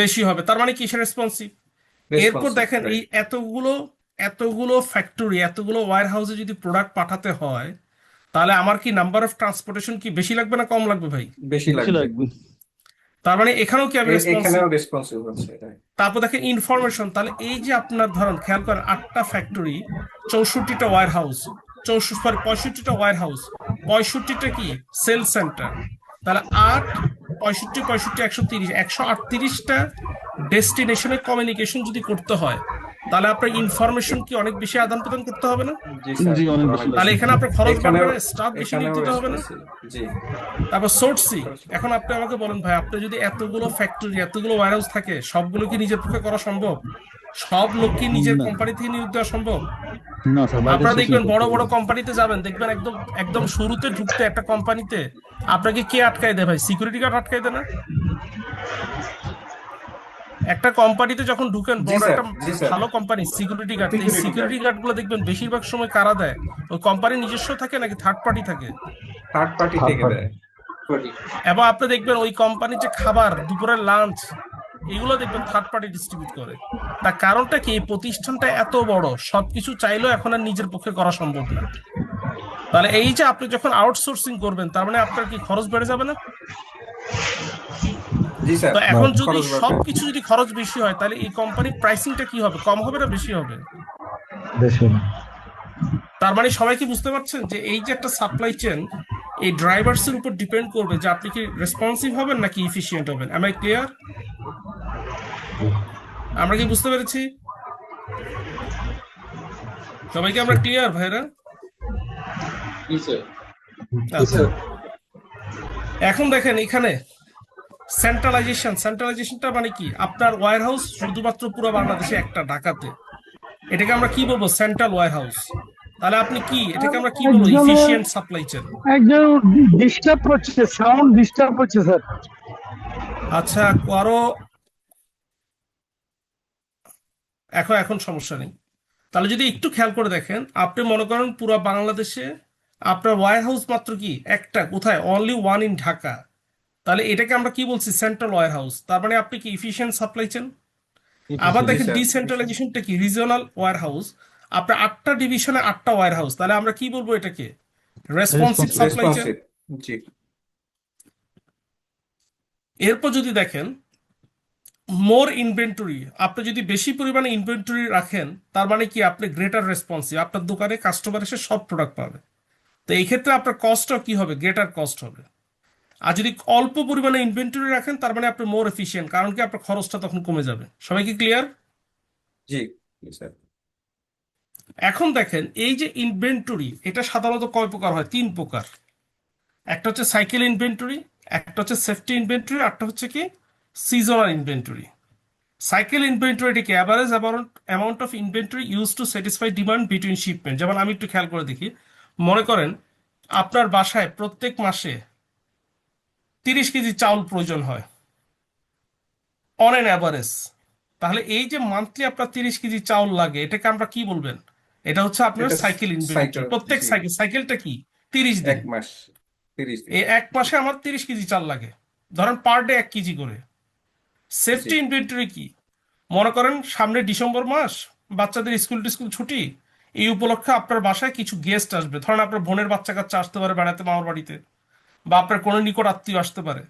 বেশি হবে। তার মানে কি, সে রেসপন্সিভ। এরপর রেসপন্সিভ, দেখেন এই রাইট। এতগুলো ফ্যাক্টরি, এতগুলো ওয়্যার হাউসে যদি প্রোডাক্ট পাঠাতে হয়, তাহলে আমার কি নাম্বার অফ ট্রান্সপোর্টেশন কি বেশি লাগবে না কম লাগবে ভাই? বেশি বেশি লাগবে। লাগবে। তার মানে এখানেও কি আমি রেসপন্সিভ। এখানেও রেসপন্সিভ হচ্ছে, right. তারপর দেখেন ইনফরমেশন, তাহলে এই যে আপনার ধরেন খেয়াল করেন 8টা ফ্যাক্টরি, 64টা ওয়্যার হাউস, 65টা ওয়্যার হাউস, 65টা কি সেল সেন্টার, তাহলে 8, 65, 65, 130, 138টা ডেস্টিনেশনে কমিউনিকেশন যদি করতে হয়, তাহলে আপনার ইনফরমেশন কি অনেক বেশি আদান প্রদান করতে হবে না? জি স্যার, জি অনেক অনেক বেশি তাহলে লাগবে। এখানে আপনার খরচ বাড়বে এখানেও না, স্টাফ বেশি নিয়োগ এখানেও দিতে হবে না? রেসপন্সিভ। জি। তারপর সোর্সিং। এখন আপনি আমাকে বলেন ভাই, আপনি যদি এতগুলো ফ্যাক্টরি, এতগুলো ওয়্যারহাউস থাকে, সবগুলো কি নিজের পক্ষে করা সম্ভব? সব লোক কি নিজের না কোম্পানি থেকে নিয়োগ দেওয়া সম্ভব? না স্যার, বাইরে আপনারা সোর্সিং দেখবেন করতে বড় হবে। বড় কোম্পানিতে যাবেন, দেখবেন একদম একদম শুরুতে ঢুকতে একটা কোম্পানিতে আপনাকে কে আটকায় দেয় ভাই? সিকিউরিটি গার্ড আটকায় দেয় না? একটা কোম্পানিতে যখন ঢুকেন, জি বড় স্যার, একটা জি স্যার। ভালো কোম্পানি, সিকিউরিটি গার্ড, এই সিকিউরিটি সিকিউরিটি গার্ড, গার্ড গুলো দেখবেন বেশিরভাগ সময় কারা দেয়? ওই কোম্পানির নিজস্ব থাকে নাকি থার্ড পার্টি থাকে? থার্ড পার্টি থেকে দেয়। এবং আপনি দেখবেন ওই কোম্পানির যে খাবার, দুপুরের লাঞ্চ, এগুলো দেখবেন থার্ড পার্টি ডিস্ট্রিবিউট করে। তার কারণটা কি, এই প্রতিষ্ঠানটা এত বড়, সবকিছু চাইলেও এখন আর নিজের পক্ষে করা সম্ভব না। তাহলে এই যে আপনি যখন আউটসোর্সিং করবেন, তার মানে আপনার কি খরচ বেড়ে যাবে না? জি স্যার, তো এখন যদি খরচ বাড়বে। সবকিছু যদি খরচ বেশি হয়, তাহলে এই কোম্পানির প্রাইসিংটা কি হবে, কম হবে না বেশি হবে? তার মানে সবাই কি বুঝতে পারছেন যে এই যে একটা সাপ্লাই চেন, এই ড্রাইভার্স এর উপর ডিপেন্ড করবে যে আপনি কি রেসপন্সিভ হবেন নাকি ইফিশিয়েন্ট হবেন। Am I clear? আমরা কি বুঝতে পেরেছি? সবাইকে আমরা ক্লিয়ার ভাইরা? আচ্ছা, এখন দেখেন এখানে সেন্ট্রালাইজেশনটা মানে কি, আপনার ওয়্যার হাউস শুধুমাত্র পুরো বাংলাদেশে একটা, ঢাকাতে। এটাকে আমরা কি বলবো, সেন্ট্রাল ওয়্যার হাউস। তাহলে আপনি কি, এটাকে আমরা কি বলবো, একজনের ইফিশিয়েন্ট সাপ্লাই চেন। একজন ডিস্টার্ব করছে, সাউন্ড ডিস্টার্ব করছে স্যার। আচ্ছা কারো এখন সমস্যা নেই। তাহলে যদি একটু খেয়াল করে দেখেন, আপনি মনে করেন পুরো বাংলাদেশে আপনার ওয়্যার হাউস মাত্র কি একটা, কোথায়, অনলি ওয়ান ইন ঢাকা। তাহলে এটাকে আমরা কি বলছি, সেন্ট্রাল ওয়্যার হাউস। তার মানে আপনি কি ইফিশিয়েন্ট সাপ্লাই চেন। আবার জি দেখেন স্যার, ডিসেন্ট্রালাইজেশনটা কি, রিজিওনাল ওয়্যার হাউস। আপনার 8টা ডিভিশনে 8টা ওয়্যার হাউস, তাহলে আমরা কি বলবো এটাকে, responsive responsible. Supply chain. Responsive. জি। এরপর যদি দেখেন মোর ইনভেন্টরি, আপনি যদি বেশি পরিমাণে ইনভেন্টরি রাখেন, তার মানে কি আপনি গ্রেটার রেসপন্সিভ, আপনার দোকানে কাস্টমার এসে সব প্রোডাক্ট পাবে। তো এই ক্ষেত্রে আপনার কস্টটা কি হবে, গ্রেটার কস্ট হবে। আর যদি অল্প পরিমাণে ইনভেন্টরি রাখেন, তার মানে আপনি মোর এফিশিয়েন্ট, কারণ কি আপনার খরচটা তখন কমে যাবে। সবাই কি ক্লিয়ার? জি স্যার। এখন দেখেন এই যে ইনভেন্টরি, এটা সাধারণত কয় প্রকার হয়, 3 প্রকার। একটা হচ্ছে সাইকেল ইনভেন্টরি, একটা হচ্ছে সেফটি ইনভেন্টরি, একটা হচ্ছে কি সিজনাল ইনভেন্টরি। সাইকেল ইনভেন্টরিটিকে average amount of inventory use to satisfy demand between shipment. যেমন আমি একটু খেয়াল করে দেখি, মনে করেন আপনার বাসায় প্রত্যেক মাসে 30 কেজি চাউল প্রয়োজন হয় অন এন অ্যাভারেজ। তাহলে এই যে মান্থলি আপনার 30 কেজি চাউল লাগে, এটাকে আমরা কি বলবেন, এটা হচ্ছে আপনার এটা সাইকেল ইনভেন্টরি। সাইকেল। প্রত্যেক জি। সাইকেলটা কি 30 দিন। এক মাস, 30 দিন। এই এক মাসে আমার 30 কেজি চাল লাগে, ধরেন পার ডে 1 কেজি করে। জি। সেফটি ইনভেন্টরি কি, মনে করেন সামনে ডিসেম্বর মাস, বাচ্চাদের স্কুল ছুটি, এই উপলক্ষে আপনার বাসায় কিছু গেস্ট আসবে, ধরেন আপনার বোনের বাচ্চা কাচ্চা আসতে পারে বেড়াতে মামার বাড়িতে, বা আপনার কোনো নিকট আত্মীয় আসতে পারে।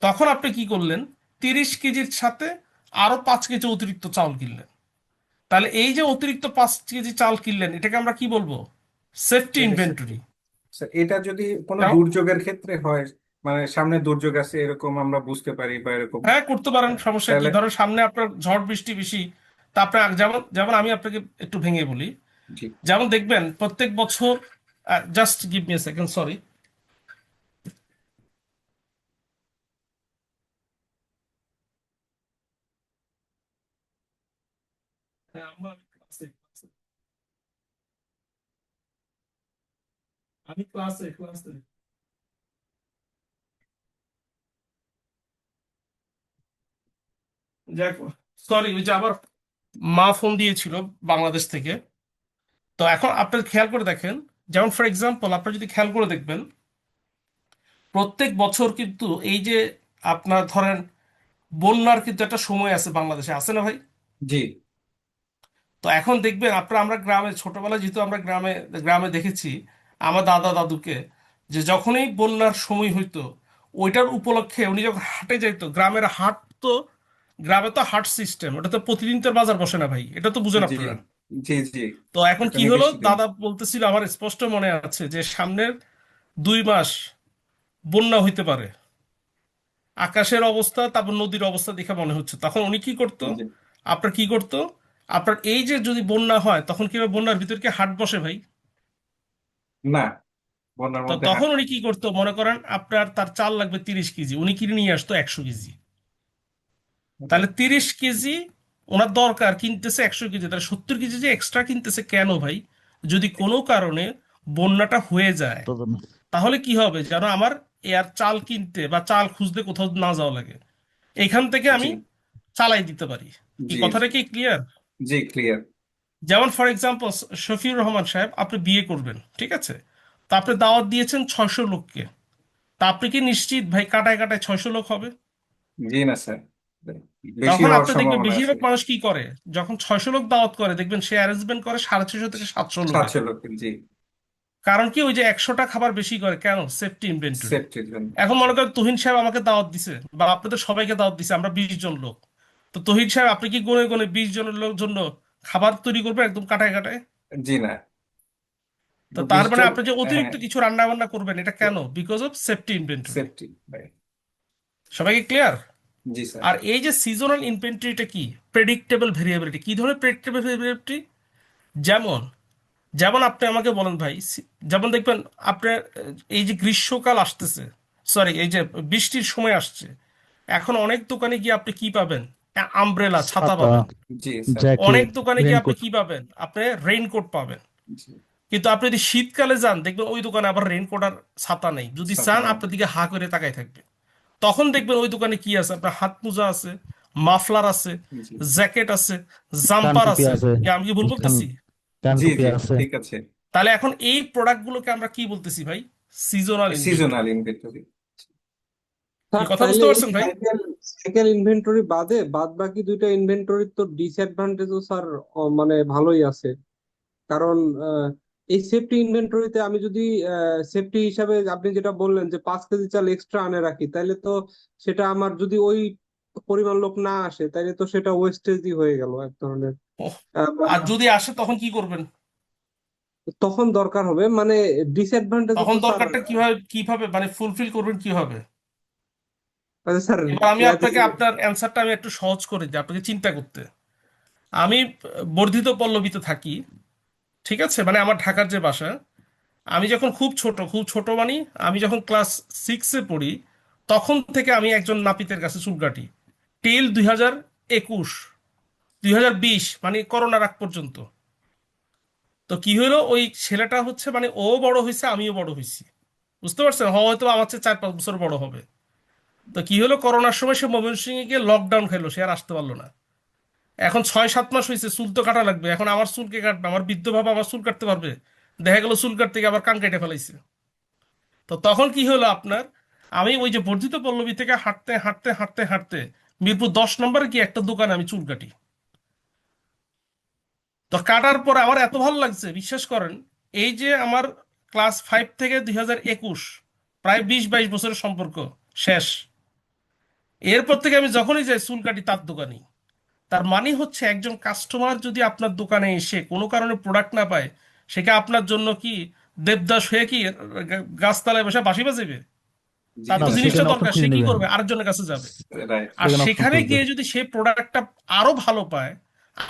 তখন আপনি কি করলেন, 30 কেজির সাথে আরো 5 কেজি অতিরিক্ত চাউল কিনলেন, তাহলে এই যে অতিরিক্ত 5 কেজি চাল কিনলেন এটাকে আমরা কি বলবো? সেফটি এটা সেফটি। ইনভেন্টরি। এটা যদি কোনো দুর্যোগের ক্ষেত্রে হয়, মানে সামনে দুর্যোগ আছে এরকম আমরা বুঝতে পারি বা এরকম, হ্যাঁ, করতে পারেন, সমস্যা কি? তাহলে ধরো সামনে আপনার ঝড় বৃষ্টি বেশি, তারপরে যেমন যেমন আমি আপনাকে একটু ভেঙে বলি। জি যেমন দেখবেন প্রত্যেক বছর, just give me a second, sorry. হ্যাঁ, আমি ক্লাসে যাক, সরি, ওই যে আবার মা ফোন দিয়েছিল বাংলাদেশ থেকে। তো এখন আপনার খেয়াল করে দেখেন, যেমন ফর এক্সাম্পল আপনার যদি খেয়াল করে দেখবেন, প্রত্যেক বছর কিন্তু এই যে আপনার ধরেন বন্যার কিন্তু একটা সময় আছে বাংলাদেশে, আছে না ভাই? জি তো এখন দেখবেন আমরা গ্রামে ছোটবেলায় যেহেতু আমরা গ্রামে গ্রামে দেখেছি আমার দাদা দাদুকে, যে যখনই বন্যার সময় হইতো ওইটার উপলক্ষে উনি যখন হাটে যাইতো, গ্রামের হাট তো, গ্রামে তো হাট সিস্টেম, ওটা তো প্রতিদিন তো আর বাজার বসে না ভাই, এটা তো বুঝেন জি আপনারা। জি জি, তো এখন এটা কি হলো, নির্দিষ্ট দিন। দাদা বলতেছিল, আমার স্পষ্ট মনে আছে যে সামনের 2 মাস বন্যা হইতে পারে, আকাশের অবস্থা তারপর নদীর অবস্থা দেখে মনে হচ্ছে। তখন উনি কি করতো, জি আপনার কি করতো, আপনার এই যে যদি বন্যা হয় তখন কি হবে, বন্যার ভিতর কি হাট বসে ভাই? না, বন্যার তো মধ্যে হাট। তখন উনি কি করতো, মনে করেন আপনার তার চাল লাগবে 30 কেজি, উনি কিনে নিয়ে আসতো 100 কেজি। তাহলে 30 কেজি ওনার দরকার, কিনতেছে 100 কেজি, তাহলে 70 কেজি যে এক্সট্রা কিনতেছে কেন ভাই? যদি কোনো কারণে বন্যাটা হয়ে যায় তো তাহলে কি হবে যেন আমার আর চাল কিনতে বা চাল খুঁজতে কোথাও না যাওয়া লাগে, এখান থেকে জি আমি চালাই দিতে পারি। কি জি কথাটা জি কি ক্লিয়ার? জি, ক্লিয়ার। যেমন ফর এক্সাম্পল শফিউর রহমান সাহেব, আপনি বিয়ে করবেন, ঠিক আছে? তা আপনি দাওয়াত দিয়েছেন 600 লোককে, তা আপনি কি নিশ্চিত ভাই কাটায় কাটায় 600 লোক হবে? জি না স্যার, বেশি তখন হওয়ার আপনি দেখবেন সম্ভাবনা আছে। বেশিরভাগ মানুষ কি করে, যখন 600 লোক দাওয়াত করে দেখবেন সে অ্যারেঞ্জমেন্ট করে 650 থেকে 700 লোকের। 700 লোক, জি। কারণ কি, ওই যে 100টা খাবার বেশি করে কেন? Safety inventory. সেফটির জন্য। এখন মনে করেন তুহিন সাহেব আমাকে দাওয়াত দিছে বা আপনাদের সবাইকে দাওয়াত দিছে, আমরা 20 জন লোক। তো তহিন সাহেব আপনি কি গুনে গুনে 20 জনের লোক জন্য খাবার তৈরি করবেন একদম কাটায় কাটায়? জি না, তো তার 20 মানে জন। আপনি যে হ্যাঁ, অতিরিক্ত কিছু রান্না বান্না করবেন এটা কেন? Because of safety inventory. Safety ভাই। সবাইকে ক্লিয়ার? জি স্যার। আর এই যে সিজনাল ইনভেন্টরিটা কি? Predictable variability. কি ধরনের প্রেডিক্টেবল ভেরিয়েবিলিটি? যেমন যেমন আপনি আমাকে বলেন ভাই, যেমন দেখবেন আপনার এই যে গ্রীষ্মকাল আসতেছে, সরি এই যে বৃষ্টির সময় আসছে, এখন অনেক দোকানে গিয়ে আপনি কি পাবেন? আমব্রেলা, ছাতা ছাতা, পাবেন। জি স্যার। অনেক জ্যাকেট, দোকানে গিয়ে আপনি রেনকোট। কি পাবেন? আপনি রেইনকোট পাবেন। জি, কিন্তু আপনি যদি শীতকালে যান দেখবেন ওই দোকানে আবার রেইনকোট আর ছাতা নেই, যদি ছাতা চান নেই। আপনার দিকে হা করে তাকায় থাকবে। তখন দেখবেন ওই দোকানে কি আছে, আপনার হাত মোজা আছে, মাফলার আছে, জি জ্যাকেট আছে, জাম্পার কানটুপি আছে। আছে, কি আমি কি ভুল কান বলতেছি? জি কানটুপি জি, আছে। ঠিক আছে। তাহলে এখন এই প্রোডাক্টগুলোকে আমরা কি বলতেছি ভাই? Seasonal seasonal inventory. ইনভেন্টরি। কি স্যার কথা তাইলে বুঝতে এই পারছেন ভাই? সাইকেল সাইকেল ইনভেন্টরি বাদে বাদ বাকি দুইটা ইনভেন্টরির তো ডিসঅ্যাডভান্টেজও স্যার মানে ভালোই আছে। কারণ এই সেফটি ইনভেন্টরিতে আমি যদি সেফটি হিসাবে আপনি যেটা বললেন যে 5 কেজি চাল এক্সট্রা আনে রাখি, তাইলে তো সেটা আমার যদি ওই পরিমাণ লোক না আসে তাইলে তো সেটা ওয়েস্টেজই হয়ে গেল এক ধরনের। ওহ, আর আহ, যদি আসে তখন কি করবেন? তখন দরকার হবে মানে ডিসঅ্যাডভান্টেজও তখন তো স্যার। দরকারটা কিভাবে কিভাবে মানে ফুলফিল করবেন কিভাবে? আচ্ছা স্যার, এবার আমি আপনাকে আপনার অ্যান্সারটা আমি একটু সহজ করে দিই আপনাকে চিন্তা করতে। আমি বর্ধিত পল্লবীতে থাকি, ঠিক আছে, মানে আমার ঢাকার যে বাসা। আমি যখন খুব ছোট মানে আমি যখন ক্লাস 6-এ পড়ি তখন থেকে আমি একজন নাপিতের কাছে চুল কাটি, টিল 2021, 2020 মানে করোনার আগ পর্যন্ত। তো কি হলো, ওই ছেলেটা হচ্ছে মানে ও বড় হয়েছে আমিও বড় হয়েছি, বুঝতে পারছেন? হয়তো আমার চেয়ে 4-5 বছর বড় হবে। তো কি হলো, করোনার সময় সে ময়মনসিংহে গিয়ে লকডাউন খাইলো, সে আর আসতে পারলো না। এখন 6-7 মাস হয়েছে, চুল তো কাটা লাগবে, এখন আমার চুল কে কাটবে? আমার বৃদ্ধ বাবা আমার চুল কাটতে পারবে? দেখা গেল চুল কাটতে গিয়ে আবার কান কেটে ফেলাইছে। তো তখন কি হলো আপনার, আমি ওই যে বর্ধিত পল্লবী থেকে হাঁটতে হাঁটতে হাঁটতে হাঁটতে মিরপুর 10 নম্বরে কি একটা দোকানে আমি চুল কাটি। তো কাটার পরে আমার এত ভালো লাগছে বিশ্বাস করেন, এই যে আমার ক্লাস 5 থেকে 2021, প্রায় 20-22 বছরের সম্পর্ক শেষ। এরপর থেকে আমি যখনই যাই চুল কাটি তার দোকানেই। তার মানে হচ্ছে একজন কাস্টমার যদি আপনার দোকানে এসে কোনো কারণে প্রোডাক্ট না পায়, সেটা আপনার জন্য কি দেবদাস হয়ে কি গাছতলায় বসে বাঁশি বাজাবে? জি তার না তো স্যার, স্যার, সেটা জিনিসটা অপশন দরকার, সে খুঁজে কি নেবে। করবে? আরেকজনের কাছে যাবে। রাইট। আর সেখানে অপশন সেখানে খুঁজবে। গিয়ে যদি সেই প্রোডাক্টটা আরো ভালো পায়,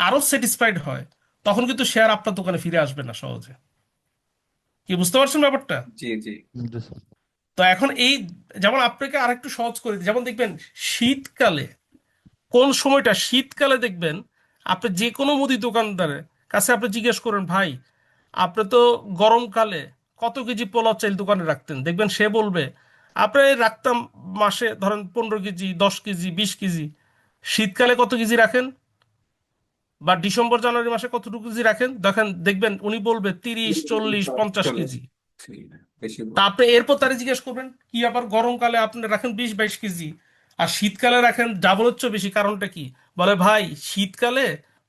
আরো স্যাটিসফাইড হয়, তখন কিন্তু সে আর আপনার দোকানে ফিরে আসবে না সহজে। কি বুঝতে পারছেন ব্যাপারটা? জি জি জি স্যার। তো এখন এই, যেমন আপনাকে আরেকটু সহজ করে দিই, যেমন দেখবেন শীতকালে, কোন সময়টা শীতকালে দেখবেন, আপনি যে কোনো মুদি দোকানদারের কাছে আপনি জিজ্ঞেস করেন, ভাই আপনি তো গরমকালে কত কেজি পোলাও চাল দোকানে রাখতেন, দেখবেন সে বলবে আপনি রাখতাম মাসে ধরেন 15 কেজি, 10 কেজি, 20 কেজি। শীতকালে কত কেজি রাখেন, বা ডিসেম্বর জানুয়ারি মাসে কতটুকু কেজি রাখেন, দেখবেন উনি বলবে 30, 40, 50 চল্লিশ কেজি। বেশি। তা আপনি এরপর তারা জিজ্ঞেস করবেন কি আবার গরমকালে আপনি রাখেন 20, 22 কেজি, আর শীতকালে রাখেন ডাবলের চেয়ে বেশি, কারণটা কি? বলে ভাই শীতকালে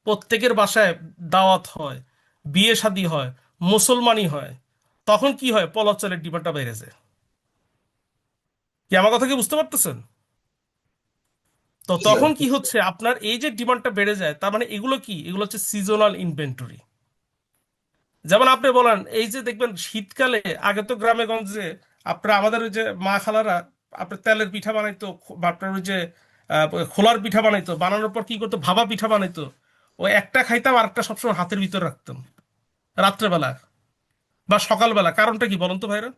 প্রত্যেকের বাসায় দাওয়াত হয়, বিয়ে শাদী হয়, মুসলমানি হয়, তখন কি হয়, পোলাও চালের ডিমান্ডটা বেড়ে যায়। কি আমার কথা কি বুঝতে পারতেছেন? তো জি স্যার। তখন কি হচ্ছে, আপনার এই যে ডিমান্ডটা বেড়ে যায়, তার মানে এগুলো কি, এগুলো হচ্ছে সিজনাল ইনভেন্টরি। যেমন আপনি বলেন, এই যে দেখবেন শীতকালে, আগে তো গ্রামে গঞ্জে আপনার আমাদের ওই যে মা খালারা আপনার তেলের পিঠা বানাইতো, বা আপনার ওই যে আহ, খোলার পিঠা বানাইতো, বানানোর পর কি করতো, ভাপা পিঠা বানাইতো। ওই একটা খাইতাম আর একটা সবসময় হাতের ভিতর রাখতাম রাত্রেবেলা বা সকালবেলা। কারণটা কি বলুন তো ভাইরা?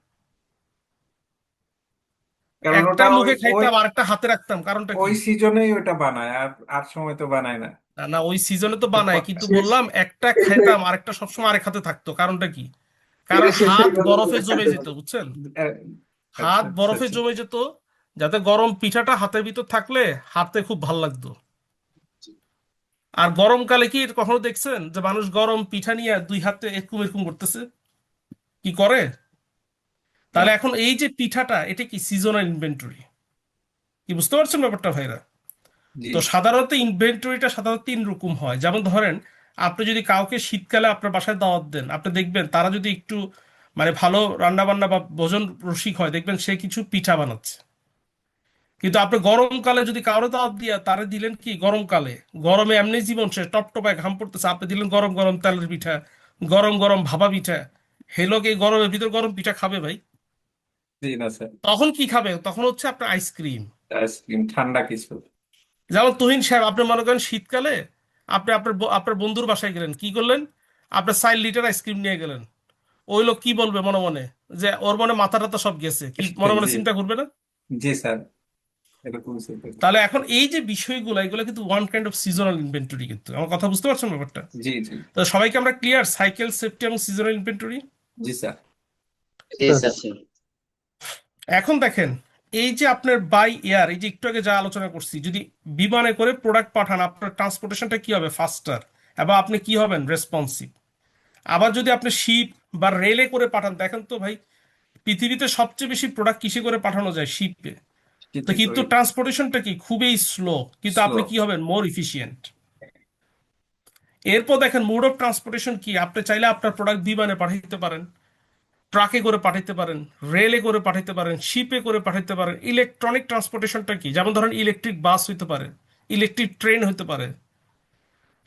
কারণ একটা ওটা ওই মুখে ওই খাইতাম আর একটা হাতে রাখতাম, কারণটা ওই কি? সিজনেই ওটা বানায়, আর আর সময় তো বানায় না। না না, ওই সিজনে তো তো বানায়, প- কিন্তু বললাম একটা খাইতাম আর একটা সবসময় আরেক হাতে থাকতো, কারণটা কি? কারণ হাত বরফে জমে যেত, বুঝছেন? আহ, আচ্ছা হাত আচ্ছা বরফে আচ্ছা। জমে যেত, যাতে গরম পিঠাটা হাতের ভিতর থাকলে হাতে খুব ভাল লাগতো। আর গরমকালে কি কখনো দেখছেন যে মানুষ গরম পিঠা নিয়ে দুই হাতে এরকম এরকম করতেছে? কি করে? তাহলে এখন এই যে পিঠাটা, এটা কি সিজনাল ইনভেন্টরি? কি বুঝতে পারছেন ব্যাপারটা ভাইরা? জি তো সাধারণত ইনভেন্টরিটা সাধারণত 3 রকম হয়। যেমন ধরেন, আপনি যদি কাউকে শীতকালে আপনার বাসায় দাওয়াত দেন, আপনি দেখবেন তারা যদি একটু মানে ভালো রান্না বান্না বা ভোজন রসিক হয়, দেখবেন সে কিছু পিঠা বানাচ্ছে। কিন্তু আপনি গরমকালে যদি কারো দাওয়াত দিয়া তারা দিলেন কি, গরমকালে, গরমে এমনি জীবন শেষ, টপটপায় ঘাম পড়তেছে, আপনি দিলেন গরম গরম তেলের পিঠা, গরম গরম ভাপা পিঠা। হে লোক এই গরমের ভিতর গরম পিঠা খাবে ভাই? জি না স্যার, তখন কি খাবে? তখন হচ্ছে আপনার আইসক্রিম। আইসক্রিম ঠান্ডা কিছু। যেমন তুহিন সাহেব, আপনি মনে করেন শীতকালে আপনি আপনার বন্ধুর বাসায় গেলেন, কি করলেন, আপনার 4 লিটার আইসক্রিম নিয়ে গেলেন। ওই লোক কি বলবে মনে মনে, যে ওর মনে মাথাটা তো সব গেছে, কি মনে মনে জি চিন্তা করবে না? জি স্যার, এরকম চিন্তা করি। তাহলে এখন এই যে বিষয়গুলো, এগুলো কিন্তু one kind of seasonal inventory. কিন্তু আমার কথা বুঝতে পারছেন ব্যাপারটা? জি জি তো সবাইকে আমরা ক্লিয়ার, সাইকেল, সেফটি এবং সিজনাল ইনভেন্টরি। জি স্যার। জি স্যার। এখন দেখেন, এই যে আপনার বাই এয়ার, এই যে একটু আগে যা আলোচনা করছি, যদি বিমানে করে প্রোডাক্ট পাঠান, আপনার ট্রান্সপোর্টেশনটা কি হবে, ফাস্টার, এবং আপনি কি হবেন, রেসপন্সিভ। আবার যদি আপনি শিপ বা রেলে করে পাঠান, দেখেন তো ভাই, পৃথিবীতে সবচেয়ে বেশি প্রোডাক্ট কিসে করে পাঠানো যায়, শিপে। তো ঠিকই কিন্তু করি। ট্রান্সপোর্টেশনটা কি, খুবই স্লো, কিন্তু স্লো। আপনি কি হবেন, মোর ইফিশিয়েন্ট। এরপর দেখেন মোড অফ ট্রান্সপোর্টেশন কি, আপনি চাইলে আপনার প্রোডাক্ট বিমানে পাঠাইতে পারেন, ট্রাকে করে পাঠাইতে পারেন, রেলে করে পাঠাইতে পারেন, শিপে করে পাঠাইতে পারেন। ইলেকট্রনিক ট্রান্সপোর্টেশনটা কি, যেমন ধরেন ইলেকট্রিক বাস হইতে পারে, ইলেকট্রিক ট্রেন হইতে পারে।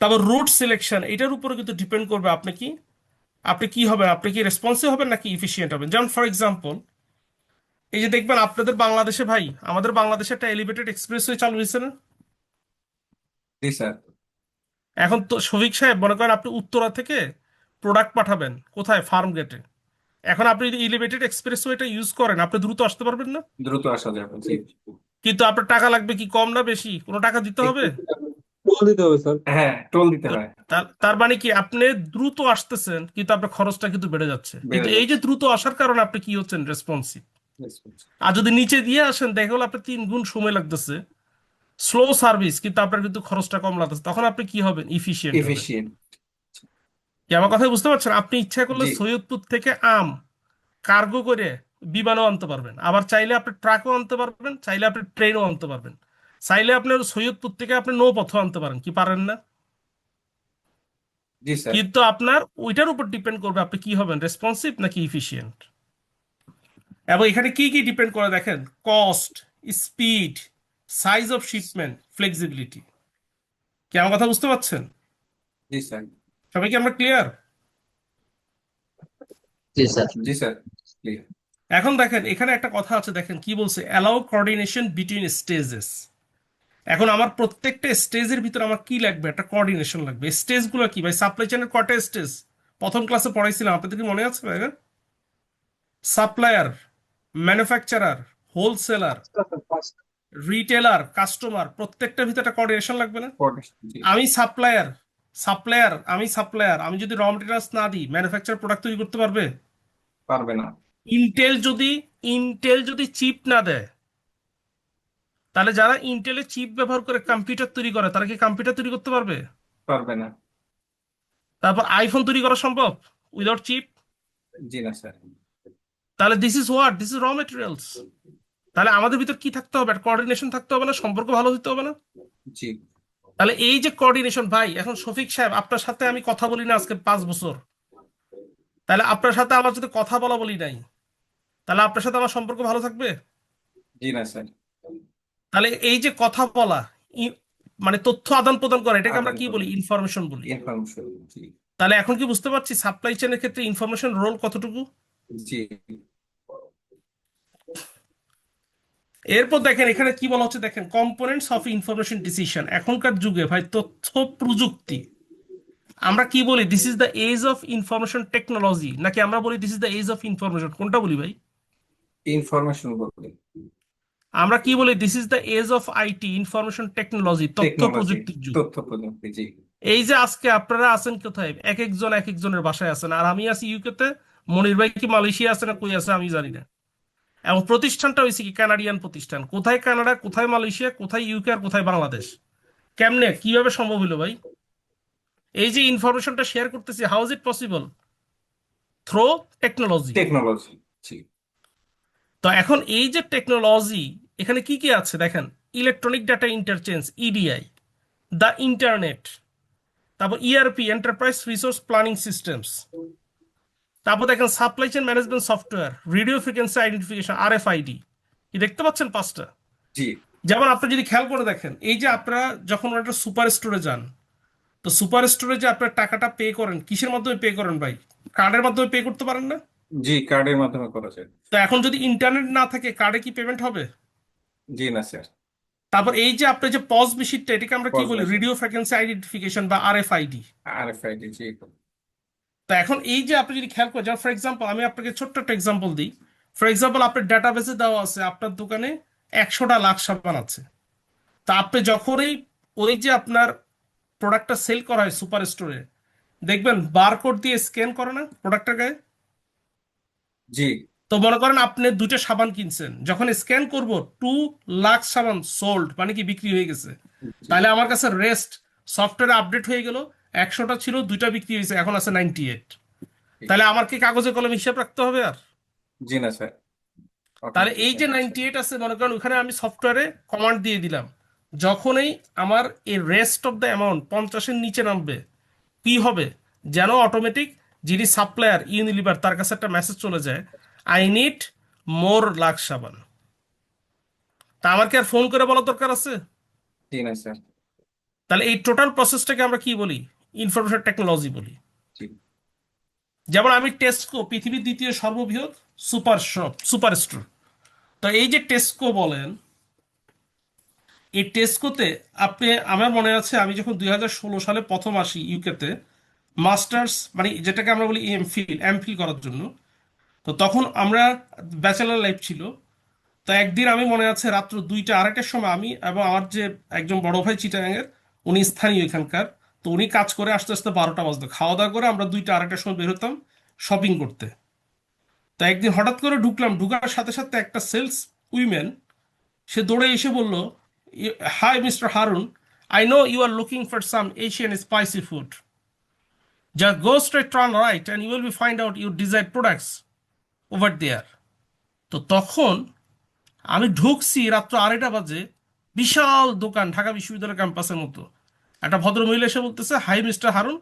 তারপর রুট সিলেকশন, এটার উপরে কিন্তু ডিপেন্ড করবে আপনি কি হবেন, আপনি কি রেসপন্সিভ হবেন নাকি ইফিশিয়েন্ট হবেন। যেমন ফর এক্সাম্পল, এই যে দেখবেন আপনাদের বাংলাদেশে, ভাই আমাদের বাংলাদেশে একটা এলিভেটেড এক্সপ্রেসওয়ে চালু হয়েছে না? জি স্যার। এখন তো শফিক সাহেব মনে করেন আপনি উত্তরা থেকে প্রোডাক্ট পাঠাবেন কোথায়, ফার্ম গেটে। এখন আপনি যদি এলিভেটেড এক্সপ্রেসওয়েটা ইউজ করেন, আপনি দ্রুত আসতে পারবেন না? দ্রুত আসা যাবে, জি। কিন্তু আপনার টাকা লাগবে কি, কম না বেশি, কোনো টাকা দিতে হবে? একটু। টোল দিতে হবে স্যার। হ্যাঁ, টোল দিতে তো হয়। তার মানে কি, আপনি দ্রুত আসতেছেন কিন্তু আপনার খরচটা কিন্তু বেড়ে যাচ্ছে। কিন্তু বেড়ে এই যে যাচ্ছে। দ্রুত আসার কারণে আপনি কি হচ্ছেন, রেসপন্সিভ। Response. আর যদি নিচে দিয়ে আসেন, দেখা গেলো আপনার 3 গুণ সময় লাগতেছে, স্লো সার্ভিস, কিন্তু আপনার কিন্তু খরচটা কম লাগতেছে, তখন আপনি কি হবেন, ইফিশিয়েন্ট হবেন। এফিশিয়েন্ট। কি আমার কথা বুঝতে পারছেন? আপনি ইচ্ছা করলে জি সৈয়দপুর থেকে আম কার্গো করে বিমানেও আনতে পারবেন, আবার চাইলে আপনি ট্রাকও আনতে পারবেন, চাইলে আপনি ট্রেনও আনতে পারবেন, চাইলে আপনার সৈয়দপুর থেকে আপনি নৌপথও আনতে পারেন, কি পারেন না? জি স্যার। কিন্তু আপনার ওইটার উপর ডিপেন্ড করবে আপনি কি হবেন, রেসপন্সিভ নাকি ইফিশিয়েন্ট। এবং এখানে কি কি ডিপেন্ড করে দেখেন, cost, speed, size of shipment, flexibility. কি আমার কথা বুঝতে পারছেন? জি স্যার। সবাই কি আমরা ক্লিয়ার? জি স্যার। জি স্যার, ক্লিয়ার। এখন দেখেন এখানে একটা কথা আছে, দেখেন কি বলছে, অ্যালাউ কোঅর্ডিনেশন বিটুইন স্টেজেস। এখন আমার প্রত্যেকটা স্টেজের ভিতরে আমার কি লাগবে, একটা কোঅর্ডিনেশন লাগবে। স্টেজগুলো কি ভাই? সাপ্লাই চেনের কয়টা স্টেজ প্রথম ক্লাসে পড়াইছিলাম, আপনাদের কি মনে আছে ভাই? Supplier, manufacturer, wholesaler, retailer, customer, প্রত্যেকটার ভিতরে একটা কোঅর্ডিনেশন লাগবে না? জি, আমি সাপ্লায়ার, আমি যদি র মেটেরিয়ালস না দিই, ম্যানুফ্যাকচার প্রোডাক্ট তৈরি করতে পারবে? পারবে না। ইন্টেল যদি চিপ না দেয়, তাহলে যারা ইন্টেলের চিপ ব্যবহার করে কম্পিউটার তৈরি করে, তারা কি কম্পিউটার তৈরি করতে পারবে? পারবে না। তারপর আইফোন তৈরি করা সম্ভব উইদাউট চিপ? জি না স্যার। তাহলে দিস ইজ র মেটেরিয়ালস। তাহলে আমাদের ভিতর কি থাকতে হবে? কোঅর্ডিনেশন থাকতে হবে না? সম্পর্ক ভালো হতে হবে না? জি। তাহলে এই যে কোঅর্ডিনেশন ভাই, এখন শফিক সাহেব আপনার সাথে আমি কথা বলি না আজকে 5 বছর, তাহলে আপনার সাথে আমার যদি কথা বলা বলি নাই, তাহলে আপনার সাথে আমার সম্পর্ক ভালো থাকবে? জি না স্যার। তাহলে এই যে কথা বলা, ই- মানে তথ্য আদান প্রদান করা, এটাকে আমরা আদান কি বলি? প্রদান, ইনফরমেশন বলি। ইনফরমেশন। জি। তাহলে এখন কি বুঝতে পারছি সাপ্লাই চেনের ক্ষেত্রে ইনফরমেশন রোল কতটুকু? জি। এরপর দেখেন এখানে কি বলা হচ্ছে, দেখেন কম্পোনেন্টস অফ ইনফরমেশন ডিসিশন। এখনকার যুগে ভাই তথ্য প্রযুক্তি, আমরা কি বলি? This is the age of information technology, নাকি আমরা বলি this is the age of information? কোনটা বলি ভাই? ইনফরমেশন বলতে আমরা কি বলি? This is the age of IT, information technology, তথ্য টেকনোলজি, প্রযুক্তির যুগ। তথ্য প্রযুক্তি। জি। এই যে আজকে আপনারা আছেন কোথায়? এক একজন এক একজনের বাসায় আছেন, আর আমি আছি ইউকেতে। মনির ভাই কি মালয়েশিয়া আছে না কই আছে আমি জানি না। এবং প্রতিষ্ঠানটা হয়েছে কি কানাডিয়ান প্রতিষ্ঠান। কোথায় কানাডা, কোথায় মালয়েশিয়া, কোথায় ইউকে, আর কোথায় বাংলাদেশ? কেমনে, কিভাবে সম্ভব হলো ভাই? এই যে ইনফরমেশনটা শেয়ার করতেছি, how is it possible? Through technology. Technology. জি। তো এখন এই যে টেকনোলজি, এখানে কি কি আছে দেখেন, electronic data interchange, EDI, the internet, তারপর ERP, enterprise resource planning systems, তারপর দেখেন supply chain management software, radio frequency identification, RFID. কি দেখতে পাচ্ছেন পাঁচটা? জি। যেমন আপনি যদি খেয়াল করে দেখেন, এই যে আপনারা যখন একটা সুপার স্টোরে যান, তো সুপার স্টোরে যে আপনার টাকাটা পে করেন, কিসের মাধ্যমে পে করেন ভাই? কার্ডের মাধ্যমে পে করতে পারেন না? জি, কার্ডের মাধ্যমে করা যায়। তো এখন যদি ইন্টারনেট না থাকে, কার্ডে কি পেমেন্ট হবে? জি না স্যার। তারপর এই যে আপনার যে পজ মেশিনটা, এটাকে আমরা কি পজ বলি? মেশিন, রেডিও ফ্রিকোয়েন্সি আইডেন্টিফিকেশন বা আরএফআইডি। আরএফআইডি। জি। তো এখন এই যে আপনি যদি খেয়াল করেন, যেমন ফর এক্সাম্পল আমি আপনাকে ছোট্ট একটা এক্সাম্পল দিই। ফর এক্সাম্পল আপনার ডাটাবেসে দেওয়া আছে আপনার দোকানে 100টা লাখ সাবান আছে। তা আপনি যখনই ওই যে আপনার প্রোডাক্টটা সেল করা হয় সুপার স্টোরে, দেখবেন বারকোড দিয়ে স্ক্যান করে না প্রোডাক্টের গায়ে? জি। তো মনে করেন আপনি 2টা সাবান কিনছেন, যখন স্ক্যান করব 2 লাখ সাবান সোল্ড, মানে কি বিক্রি হয়ে গেছে। জি। তাহলে আমার কাছে রেস্ট সফটওয়্যারে আপডেট হয়ে গেল, 100টা ছিল, 2টা বিক্রি হয়েছে, এখন আছে 98। তাহলে আমার কি কাগজে কলমে হিসাব রাখতে হবে আর? জি না স্যার, তাহলে অটোমেটিক এই যে হয়ে যাচ্ছে। 98 আছে, মনে করেন ওখানে আমি সফটওয়্যারে কমান্ড দিয়ে দিলাম, যখনই আমার এই রেস্ট অফ দ্য অ্যামাউন্ট 50-এর নিচে নামবে, কি হবে? যেন অটোমেটিক যিনি সাপ্লায়ার ইউনিলিভার, তার কাছে একটা মেসেজ চলে যায়, আই নিড মোর লাখ সাবান। তা আমার কি আর ফোন করে বলার দরকার আছে? জি না স্যার। তাহলে এই টোটাল প্রসেসটাকে আমরা কি বলি? ইনফরমেশন টেকনোলজি বলি। জি। যেমন আমি টেস্কো, পৃথিবীর দ্বিতীয় সর্ববৃহৎ সুপার স্টোর। তো এই যে টেস্কো বলেন, এই টেস্কোতে আপনি, আমার মনে আছে আমি যখন 2016 সালে প্রথম আসি ইউকেতে, মাস্টার্স মানে যেটাকে আমরা বলি এমফিল করার জন্য, তো তখন আমরা ব্যাচেলার লাইফ ছিল। তো একদিন আমি মনে আছে রাত্র 2টা-2:30টার সময় আমি এবং আমার যে একজন বড় ভাই চিটাগাঙের, উনি স্থানীয় এখানকার, তো উনি কাজ করে আসতে আসতে 12টা বাজতো। খাওয়া দাওয়া করে আমরা 2টা-2:30টার সময় বের হতাম শপিং করতে। তো একদিন হঠাৎ করে ঢুকলাম, ঢুকার সাথে সাথে একটা সেলস উইমেন, সে দৌড়ে এসে বলল, hi mister Harun, I know you are looking for some Asian spicy food, just go straight, turn right and you will be find out your desired products over there. তো তখন আমি ঢুকছি রাত্র 2:30 বাজে, বিশাল দোকান, ঢাকা বিশ্ববিদ্যালয় ক্যাম্পাসের মতো। একটা ভদ্র মহিলা এসে বলতেছে, হাই মিস্টার হারুন,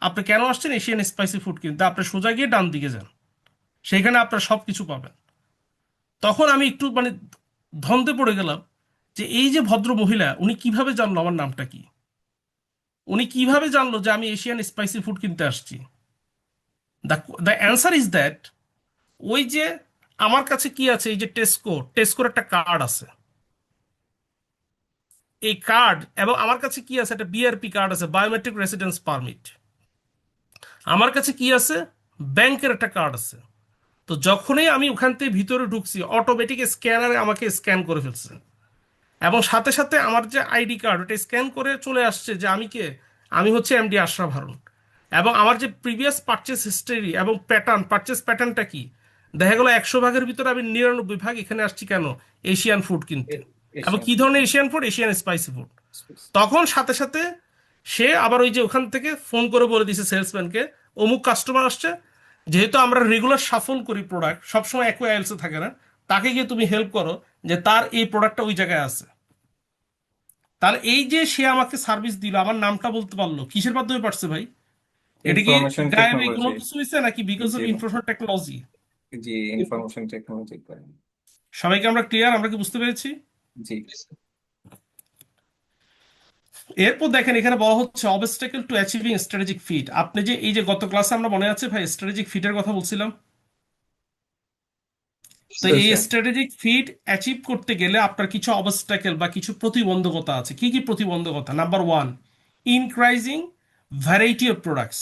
আপনি কেন আসছেন এশিয়ান স্পাইসি ফুড কিনতে? আপনি সোজা গিয়ে ডান দিকে যান, সেখানে আপনার সব কিছু পাবেন। তখন আমি একটু মানে ধন্দে পড়ে গেলাম যে এই যে ভদ্র মহিলা, উনি কিভাবে জানলো আমার নামটা কি। উনি কিভাবে জানলো যে আমি এশিয়ান স্পাইসি ফুড কিনতে আসছি? The the answer is that, ওই যে আমার কাছে কি আছে, এই যে টেস্কোর একটা কার্ড আছে, এই কার্ড, এবং আমার কাছে কি আছে, একটা বিআরপি কার্ড আছে, বায়োমেট্রিক রেসিডেন্স পারমিট। আমার কাছে কি আছে, ব্যাংকের একটা কার্ড আছে। তো যখনই আমি ওখান থেকে ভিতরে ঢুকছি, অটোমেটিক স্ক্যানারে আমাকে স্ক্যান করে ফেলছে, এবং সাথে সাথে আমার যে আইডি কার্ড ওটা স্ক্যান করে চলে আসছে যে আমি কে, আমি হচ্ছে এমডি আশরাফ হারুন। এবং আমার যে প্রিভিয়াস পারচেস হিস্টরি এবং পারচেস প্যাটার্নটা কি, দেখা গেলো 100 ভাগের ভিতরে আমি 99 ভাগ এখানে আসছি কেন, এশিয়ান ফুড কিনতে। এবং এশিয়ান কি ধরনের Asian food? Asian spicy food. তখন সাথে সাথে সে আবার ওই যে ওখান থেকে ফোন করে বলে দিছে সেলসম্যানকে, অমুক কাস্টমার আসছে, যেহেতু আমরা রেগুলার সাফল করি প্রোডাক্ট, সবসময় একই আইলসে থাকে না, তাকে গিয়ে তুমি হেল্প করো যে তার এই প্রোডাক্টটা ওই জায়গায় আছে। তাহলে এই যে সে আমাকে সার্ভিস দিল, আমার নামটা বলতে পারলো, কিসের মাধ্যমে পারছে ভাই? এটা কি ইনফরমেশন গায়েবে কোনো টেকনোলজি। কিছু হয়েছে নাকি because of G information technology? G, information technology. সবাইকে আমরা ক্লিয়ার? আমরা কি বুঝতে পেরেছি? জি এরপর দেখেন এখানে বলা হচ্ছে obstacle to achieving strategic fit. আপনি যে এই যে গত ক্লাসে আমরা মনে আছে ভাই স্ট্র্যাটেজিক ফিটের কথা বলছিলাম, তো এই স্যার। স্ট্র্যাটেজিক ফিট অ্যাচিভ করতে গেলে আপনার কিছু অবস্টাকেল বা কিছু প্রতিবন্ধকতা আছে। কি কি প্রতিবন্ধকতা? Number one, increasing variety of products.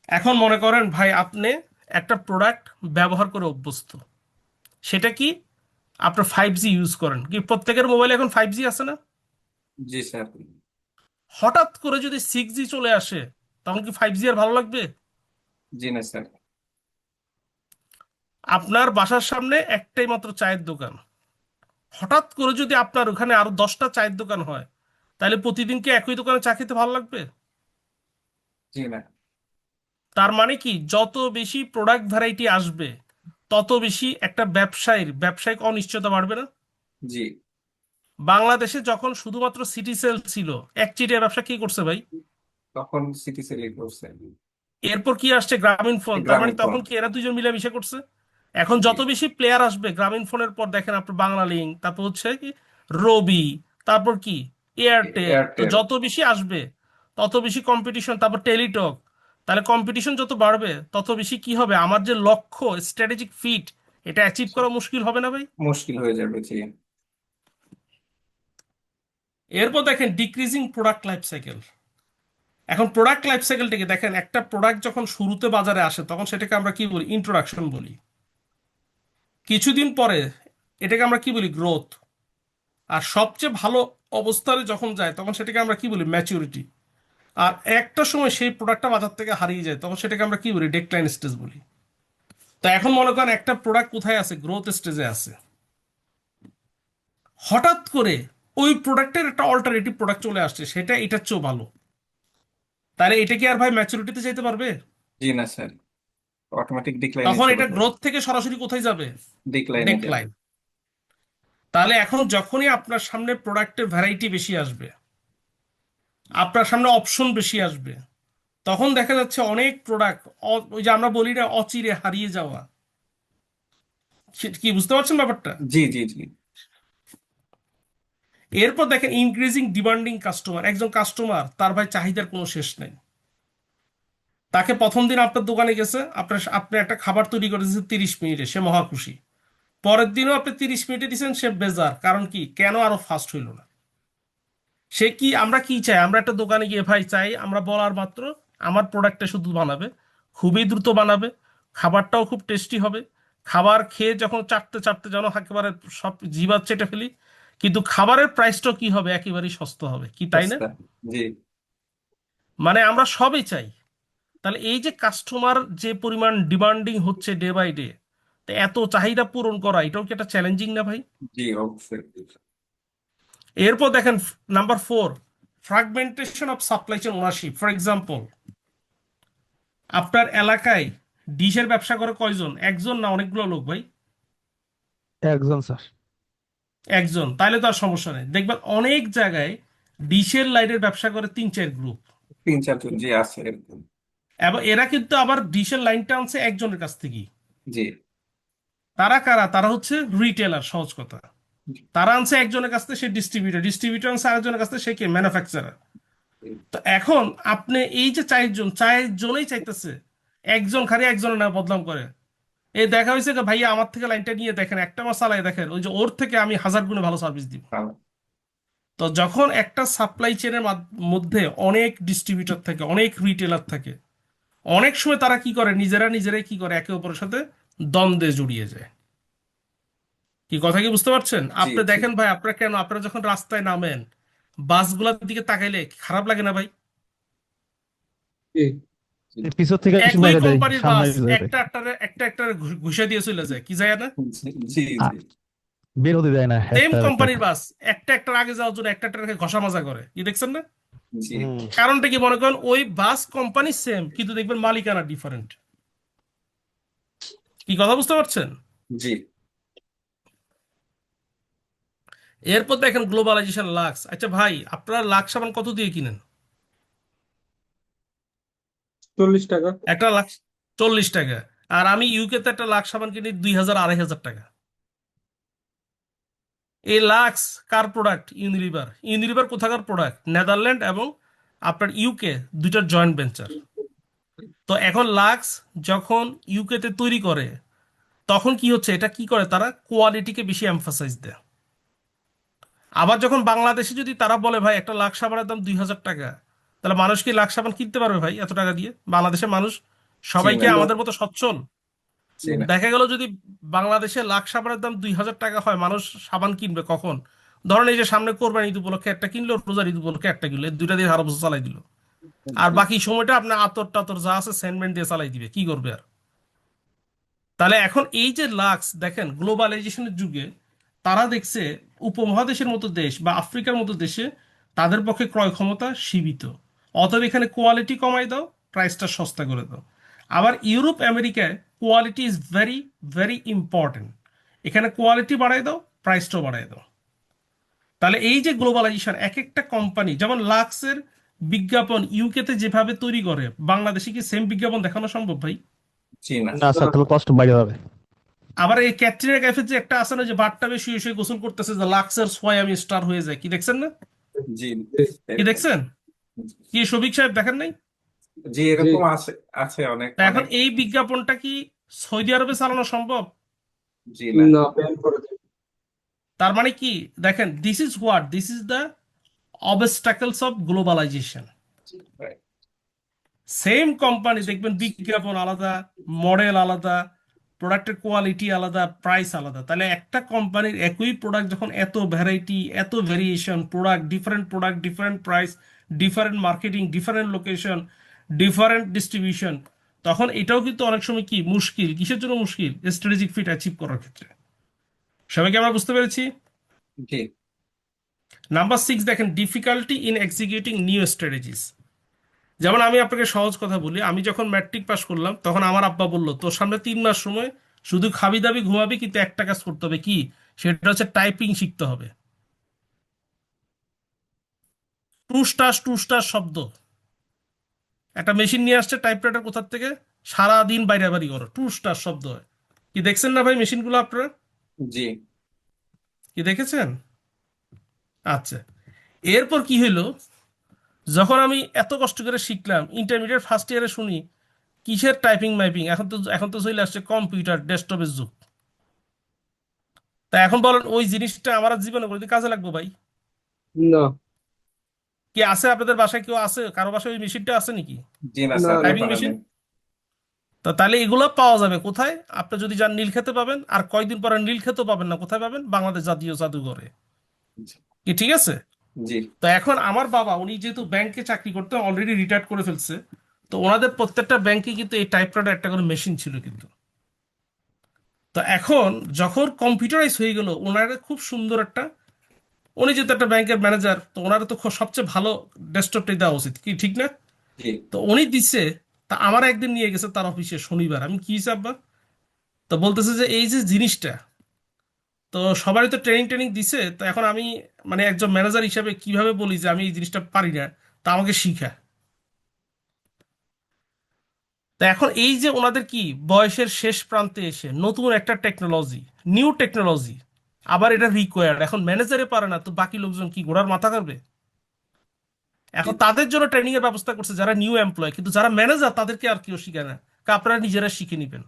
এখন মনে করেন ভাই আপনি একটা প্রোডাক্ট ব্যবহার করে অভ্যস্ত, সেটা কি, আপনার 5G ইউজ করেন, কি প্রত্যেকের মোবাইলে এখন 5G আছে না? জি স্যার। হঠাৎ করে যদি 6G চলে আসে, তখন কি 5G আর ভালো লাগবে? জি না স্যার। আপনার বাসার সামনে একটাই মাত্র চায়ের দোকান, হঠাৎ করে যদি আপনার ওখানে আরো 10টা চায়ের দোকান হয়, তাহলে প্রতিদিন কি একই দোকানে চা খেতে ভালো লাগবে? জি না। তার মানে কি, যত বেশি প্রোডাক্ট ভ্যারাইটি আসবে, তত বেশি একটা ব্যবসায়িক অনিশ্চয়তা বাড়বে না? জি। বাংলাদেশে যখন শুধুমাত্র সিটি সেল ছিল, একচেটিয়া ব্যবসা কি করছে ভাই? তখন সিটি সেল করছে। এরপর কি আসছে, গ্রামীণ ফোন। তার মানে গ্রামীণ ফোন। তখন কি এরা দুজন মিলেমিশে করছে? এখন জি যত বেশি প্লেয়ার আসবে, গ্রামীণ ফোনের পর দেখেন আপনার বাংলালিংক, তারপর হচ্ছে কি রবি, তারপর কি এয়ারটেল, তো এয়ারটেল। যত বেশি আসবে তত বেশি কম্পিটিশন, তারপর টেলিটক। তাহলে কম্পিটিশন যত বাড়বে তত বেশি কি হবে, আমার যে লক্ষ্য স্ট্র্যাটেজিক ফিট, এটা অ্যাচিভ করা মুশকিল হবে না ভাই? মুশকিল হয়ে যাবে। জি এরপর দেখেন ডিক্রিজিং প্রোডাক্ট লাইফ সাইকেল। এখন প্রোডাক্ট লাইফ সাইকেলটাকে দেখেন, একটা প্রোডাক্ট যখন শুরুতে বাজারে আসে তখন সেটাকে আমরা কি বলি, ইন্ট্রোডাকশন বলি। কিছুদিন পরে এটাকে আমরা কি বলি, গ্রোথ। আর সবচেয়ে ভালো অবস্থায় যখন যায় তখন সেটাকে আমরা কি বলি, ম্যাচুরিটি। আর একটা সময় সেই প্রোডাক্টটা বাজার থেকে হারিয়ে যায়, তখন সেটাকে আমরা কি বলি, ডেক্লাইন স্টেজ বলি। তো এখন মনে করেন একটা প্রোডাক্ট কোথায় আছে, গ্রোথ স্টেজে আছে, হঠাৎ করে ওই প্রোডাক্টের একটা অল্টারনেটিভ প্রোডাক্ট চলে আসছে, সেটা এটার চেয়েও ভালো, তাহলে এটা কি আর ভাই ম্যাচুরিটিতে যেতে পারবে? জি না স্যার, অটোমেটিক ডিক্লাইনে তখন চলে এটা যাবে। গ্রোথ থেকে সরাসরি কোথায় যাবে, ডিক্লাইনে যাবে। ডেক্লাইন। তাহলে এখন যখনই আপনার সামনে প্রোডাক্টের ভ্যারাইটি বেশি আসবে, আপনার সামনে অপশন বেশি আসবে, তখন দেখা যাচ্ছে অনেক প্রোডাক্ট, ওই যে আমরা বলি না অচিরে হারিয়ে যাওয়া, কি বুঝতে পারছেন ব্যাপারটা? জি জি জি। এরপর দেখেন ইনক্রিজিং ডিমান্ডিং কাস্টমার। একজন কাস্টমার, তার ভাই চাহিদার কোনো শেষ নেই। তাকে প্রথম দিন আপনার দোকানে গেছে, আপনি একটা খাবার তৈরি করে দিয়েছেন 30 মিনিটে, সে মহা খুশি। পরের দিনও আপনি 30 মিনিটে দিচ্ছেন, সে বেজার। কারণ কি, কেন আরো ফাস্ট হইল না? সে কি, আমরা কি চাই, আমরা একটা দোকানে গিয়ে ভাই চাই, আমরা বলার মাত্র আমার প্রোডাক্টটা শুধু বানাবে, খুবই দ্রুত বানাবে, খাবারটাও খুব টেস্টি হবে, খাবার খেয়ে যখন চাটতে চাটতে যেন একেবারে সব জিভা চেটে ফেলি, কিন্তু খাবারের প্রাইসটাও কি হবে, একেবারেই সস্তা হবে, কি তাই না? সস্তা। জি মানে আমরা সবই চাই। তাহলে এই যে কাস্টমার যে পরিমাণ ডিমান্ডিং হচ্ছে ডে বাই ডে, তো এত চাহিদা পূরণ করা এটাও কি একটা চ্যালেঞ্জিং না ভাই? জি অবশ্যই। এরপর দেখেন number 4, fragmentation of supply chain ownership. For example, আপনার এলাকায় ডিশের ব্যবসা করে কয়জন? একজন না অনেকগুলো লোক ভাই? একজন স্যার। একজন। তাহলে তো আর সমস্যা নেই। দেখবেন অনেক জায়গায় ডিশের লাইটের ব্যবসা করে 3-4 গ্রুপ, 3-4 জন জি আছে এরকম। এবং এরা কিন্তু আবার ডিশের লাইনটা আনছে একজনের কাছ থেকেই। জি তারা কারা? তারা হচ্ছে রিটেলার, সহজ কথা। তারা আনছে একজনের কাছ থেকে, সে ডিস্ট্রিবিউটর, ডিস্ট্রিবিউটর আনছে আরেকজনের কাছ থেকে, সে কে ম্যানুফ্যাকচারার। তো এখন আপনি এই যে চারজনেই চাইতেছে, একজন খালি একজনের না বদনাম করে। এই দেখা হয়েছে যে ভাইয়া আমার থেকে লাইনটা নিয়ে দেখেন, একটা মাস চালাই দেখেন, ওই যে ওর থেকে আমি 1000 গুণে ভালো সার্ভিস দিব। ভালো। তো যখন একটা সাপ্লাই চেনের মধ্যে অনেক ডিস্ট্রিবিউটর থাকে, অনেক রিটেলার থাকে, অনেক সময় তারা কি করে, নিজেরাই কি করে, একে অপরের সাথে দ্বন্দ্বে জড়িয়ে যায়। কি কথা কি বুঝতে পারছেন? জি আপনি জি দেখেন ভাই, আপনারা যখন রাস্তায় নামেন, বাসগুলোর দিকে তাকাইলে খারাপ লাগে না ভাই? জি জি পিছন থেকে এসে একই মেরে দেয়, কোম্পানির সামনে বাস যেতে একটা ঘুষে দিয়ে চলে যায়, কি যায় না? জি জি বের হতে দেয় না সেম একটা কোম্পানির বাস একটা আগে যাওয়ার জন্য একটাকে ঘষা মাজা করে, কি দেখছেন না? জি কারণটা কি মনে করেন, ওই বাস কোম্পানি সেম, কিন্তু দেখবেন মালিকানা ডিফারেন্ট। কি কথা বুঝতে পারছেন? জি এরপর দেখেন গ্লোবালাইজেশন, লাক্স। আচ্ছা ভাই, আপনারা লাক্স সাবান কত দিয়ে কিনেন? 40 টাকা। একটা লাক্স 40 টাকা। আর আমি ইউকে তে একটা লাক্স সাবান কিনি 2000 2500 টাকা। এই লাক্স কার প্রোডাক্ট? ইউনিলিভার। ইউনিলিভার কোথাকার প্রোডাক্ট? নেদারল্যান্ড এবং আপনার ইউকে, দুইটার জয়েন্ট ভেঞ্চার। তো এখন লাক্স যখন ইউকে তে তৈরি করে, তখন কি হচ্ছে, এটা কি করে, তারা কোয়ালিটিকে বেশি এমফাসাইজ দেয়। আবার যখন বাংলাদেশে যদি তারা বলে ভাই একটা লাক্স সাবানের দাম 2000 টাকা, তাহলে মানুষ কি লাক্স সাবান কিনতে পারবে ভাই এত টাকা দিয়ে? বাংলাদেশের মানুষ জি সবাই কি না আমাদের মতো সচ্ছল? জি না দেখা গেল যদি বাংলাদেশে লাক্স সাবানের দাম 2000 টাকা হয়, মানুষ সাবান কিনবে কখন? ধরেন এই যে সামনে কোরবানি ঈদ উপলক্ষে একটা কিনলো, রোজার ঈদ উপলক্ষে একটা কিনলো, এই দুইটা দিয়ে সারা বছর চালাই দিল। আর বাকি সময়টা আপনার আতর টাতর যা আছে সেন্টমেন্ট দিয়ে চালাই দিবে, কি করবে আর? তাহলে এখন এই যে লাক্স, দেখেন গ্লোবালাইজেশনের যুগে তারা দেখছে উপমহাদেশের মতো দেশ বা আফ্রিকার মতো দেশে তাদের পক্ষে ক্রয় ক্ষমতা সীমিত, অতএব এখানে কোয়ালিটি কমাই দাও, প্রাইসটা সস্তা করে দাও। আবার ইউরোপ আমেরিকায় quality is very very important, এখানে কোয়ালিটি বাড়াই দাও, প্রাইসটাও বাড়াই দাও। তাহলে এই যে গ্লোবালাইজেশন, এক একটা কোম্পানি, যেমন লাক্সের বিজ্ঞাপন ইউকেতে যেভাবে তৈরি করে, বাংলাদেশে কি সেম বিজ্ঞাপন দেখানো সম্ভব ভাই? জি না না স্যার, তাহলে কষ্ট বাইরে যাবে। আবার এই ক্যাটরিনা কাইফের যে একটা আছে না, যে বাথটাবে শুয়ে শুয়ে গোসল করতেছে, যে লাক্সের সোয়াই আমি স্টার হয়ে যায়, কি দেখছেন না? জি কি দেখছেন? কি শফিক সাহেব দেখেন নাই? জি জি এরকম আছে আছে অনেক তা এখন অনেক এই বিজ্ঞাপনটা কি সৌদি আরবে চালানো সম্ভব? জি না না, ব্যান করে দেয়। তার মানে কি, দেখেন, this is the obstacles of globalization. Right. Same company দেখবেন বিজ্ঞাপন আলাদা, মডেল আলাদা, প্রোডাক্টের কোয়ালিটি আলাদা, প্রাইস আলাদা। তাহলে একটা কোম্পানির একই প্রোডাক্ট যখন এত ভ্যারাইটি, এত variation, product different price, different marketing, different location, different distribution, তখন এটাও কিন্তু অনেক সময় কি মুশকিল। কিসের জন্য মুশকিল? স্ট্র্যাটেজিক ফিট অ্যাচিভ করার ক্ষেত্রে। সবাইকে আমরা বুঝতে পেরেছি? জি নাম্বার 6 দেখেন, difficulty in executing new strategies. যেমন আমি আপনাকে সহজ কথা বলি, আমি যখন ম্যাট্রিক পাস করলাম, তখন আমার আব্বা বললো তোর সামনে 3 মাস সময়, শুধু খাবি দাবি ঘুমাবি, কিন্তু একটা কাজ করতে হবে, কি? সেটা হচ্ছে টাইপিং শিখতে হবে। টুস্টাস শব্দ, একটা মেশিন নিয়ে আসছে টাইপরাইটার কোথার থেকে, সারাদিন বাইরে বাড়ি করো, টুস্টাস শব্দ হয়। কি দেখছেন না ভাই মেশিনগুলো আপনারা? জি কি দেখেছেন? আচ্ছা, এরপর কি হইলো, যখন আমি এত কষ্ট করে শিখলাম, ইন্টারমিডিয়েট ফার্স্ট ইয়ারে শুনি কিসের টাইপিং মাইপিং, এখন তো চলে আসছে কম্পিউটার ডেস্কটপের যুগ। তা এখন বলেন ওই জিনিসটা আমার আর জীবনে কোনোদিন কাজে লাগবে ভাই? না কি আছে আপনাদের বাসায়, কেউ আছে, কারো বাসায় ওই মেশিনটা আছে নাকি, জি না না স্যার না টাইপিং ব্যাপার মেশিন? নেই তা তাহলে এগুলো পাওয়া যাবে কোথায়? আপনি যদি যান নীলক্ষেতে পাবেন, আর কয়দিন পরে নীলক্ষেতেও পাবেন না, কোথায় পাবেন? বাংলাদেশ জাতীয় জাদুঘরে। কি ঠিক আছে? জি তো এখন আমার বাবা, উনি যেহেতু ব্যাংকে চাকরি করতে অলরেডি রিটায়ার করে ফেলছে, তো ওনাদের প্রত্যেকটা ব্যাংকে কিন্তু এই টাইপরাইটার একটা করে মেশিন ছিল কিন্তু। তো এখন যখন কম্পিউটারাইজ হয়ে গেল, ওনারা খুব সুন্দর একটা, উনি যেহেতু একটা ব্যাংকের ম্যানেজার, তো ওনারা তো সবচেয়ে ভালো ডেস্কটপটাই দেওয়া উচিত, কি ঠিক না? জি তো উনি দিচ্ছে। তা আমার একদিন নিয়ে গেছে তার অফিসে শনিবার, আমি কি হিসাব, তো বলতেছে যে এই যে জিনিসটা, তো সবারই তো ট্রেনিং ট্রেনিং দিছে, তো এখন আমি মানে একজন ম্যানেজার হিসাবে কিভাবে বলি যে আমি এই জিনিসটা পারি না, তা আমাকে শিখা। তো এখন এই যে ওনাদের কি বয়সের শেষ প্রান্তে এসে নতুন একটা টেকনোলজি, নিউ টেকনোলজি, আবার এটা রিকোয়ার্ড। এখন ম্যানেজারে পারে না তো বাকি লোকজন কি ঘোড়ার মাথা কাটবে? এখন তাদের জন্য ট্রেনিং এর ব্যবস্থা করছে যারা নিউ এমপ্লয়, কিন্তু যারা ম্যানেজার তাদেরকে আর কেউ শিখায় না, আপনারা নিজেরা শিখে নিবেন।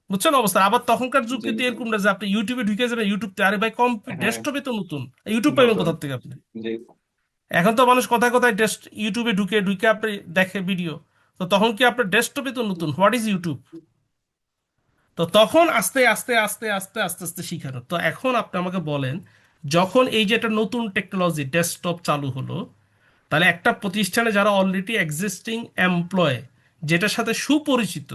বুঝছেন অবস্থা? আবার তখনকার যুগ জি কিন্তু এরকম না যে আপনি ইউটিউবে ঢুকে যাবেন, ইউটিউবতে আরে ভাই হ্যাঁ ডেস্কটপে তো নতুন ইউটিউব পাইবেন নতুন কোথা থেকে আপনি? জি এখন তো মানুষ কথায় কথায় ইউটিউবে ঢুকে ঢুকে আপনি দেখে ভিডিও, তো তখন কি আপনার ডেস্কটপে তো নতুন হোয়াট ইজ ইউটিউব? তো তখন আস্তে আস্তে আস্তে আস্তে আস্তে আস্তে শিখানো। তো এখন আপনি আমাকে বলেন, যখন এই যে একটা নতুন টেকনোলজি ডেস্কটপ চালু হলো, তাহলে একটা প্রতিষ্ঠানে যারা অলরেডি এক্সিস্টিং এমপ্লয়, যেটার সাথে সুপরিচিত,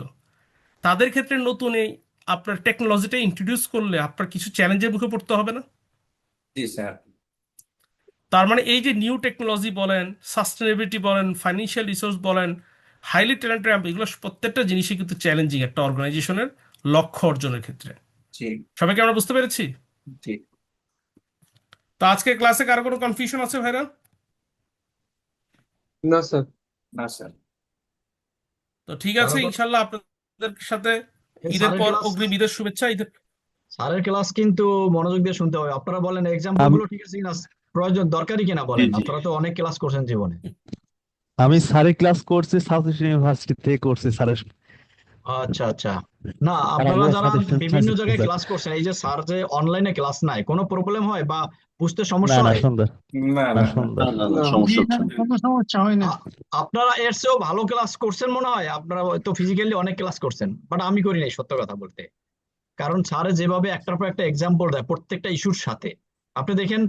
তাদের ক্ষেত্রে নতুন এই আপনার টেকনোলজিটা ইন্ট্রোডিউস করলে আপনার কিছু চ্যালেঞ্জের মুখে পড়তে হবে না? জি স্যার তার মানে এই যে নিউ টেকনোলজি বলেন, সাস্টেনেবিলিটি বলেন, ফাইন্যান্সিয়াল রিসোর্স বলেন, হাইলি ট্যালেন্টেড, এগুলো প্রত্যেকটা জিনিসই কিন্তু চ্যালেঞ্জিং একটা অর্গানাইজেশনের লক্ষ্য অর্জনের ক্ষেত্রে। জি সবাইকে আমরা বুঝতে পেরেছি? জি তো আজকে ক্লাসে কারো কোনো কনফিউশন আছে ভাইরা? না স্যার। না স্যার তো ঠিক আছে, কারো ইনশাল্লাহ আপনাদের সাথে ঈদের স্যারের পর ক্লাস, অগ্রিম ঈদের শুভেচ্ছা। ঈদের স্যারের ক্লাস কিন্তু মনোযোগ দিয়ে শুনতে হবে। আপনারা বলেন এক্সাম্পল আমি গুলো ঠিক আছে কিনা, প্রয়োজন দরকারি কিনা জি বলেন। জি আপনারা তো অনেক ক্লাস করছেন জীবনে। আমি স্যারের ক্লাস করছি, সাউথ ইস্ট ইউনিভার্সিটি থেকে করছি স্যারের। আচ্ছা আচ্ছা। না, আর আপনারা আমিও যারা সাজেশন বিভিন্ন চাইছি জায়গায় স্যার। ক্লাস করছেন, এই যে স্যার যে অনলাইনে ক্লাস নাই, কোনো প্রবলেম হয় বা বুঝতে না সমস্যা না হয়? সুন্দর, না না না না সুন্দর। না সমস্যা হচ্ছে না। কোনো সমস্যা হয় না। আপনারা এর চেয়েও ভালো ক্লাস করছেন মনে হয়। আপনারা হয়তো ফিজিক্যালি অনেক ক্লাস করছেন, বাট আমি করি নাই সত্য কথা বলতে। কারণ স্যারে যেভাবে একটার পর একটা এক্সাম্পল দেয় প্রত্যেকটা ইস্যুর সাথে, আপনি দেখেন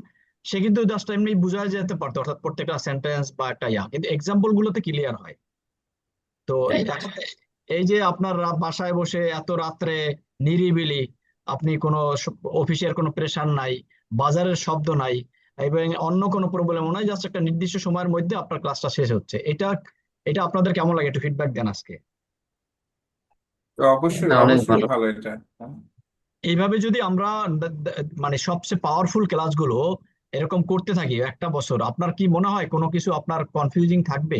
সে কিন্তু জাস্ট এমনি বুঝায় যেতে পারতো, অর্থাৎ প্রত্যেকটা সেন্টেন্স বা একটা কিন্তু এক্সাম্পল গুলোতে ক্লিয়ার হয়। তো এই যে আপনার বাসায় বসে এত রাত্রে নিরিবিলি, আপনি কোনো অফিসের কোনো প্রেশার নাই, বাজারের শব্দ নাই, এবং অন্য কোনো প্রবলেমও নাই, জাস্ট একটা নির্দিষ্ট সময়ের মধ্যে আপনার ক্লাসটা শেষ হচ্ছে। এটা এটা আপনাদের কেমন লাগে? একটু ফিডব্যাক দেন আজকে। তো অবশ্যই না, অনেক অবশ্যই ভালো। ভালো এটা হ্যাঁ। এইভাবে যদি আমরা মানে সবচেয়ে পাওয়ারফুল ক্লাসগুলো এরকম করতে থাকি একটা বছর, আপনার কি মনে হয় কোনো কিছু আপনার কনফিউজিং থাকবে?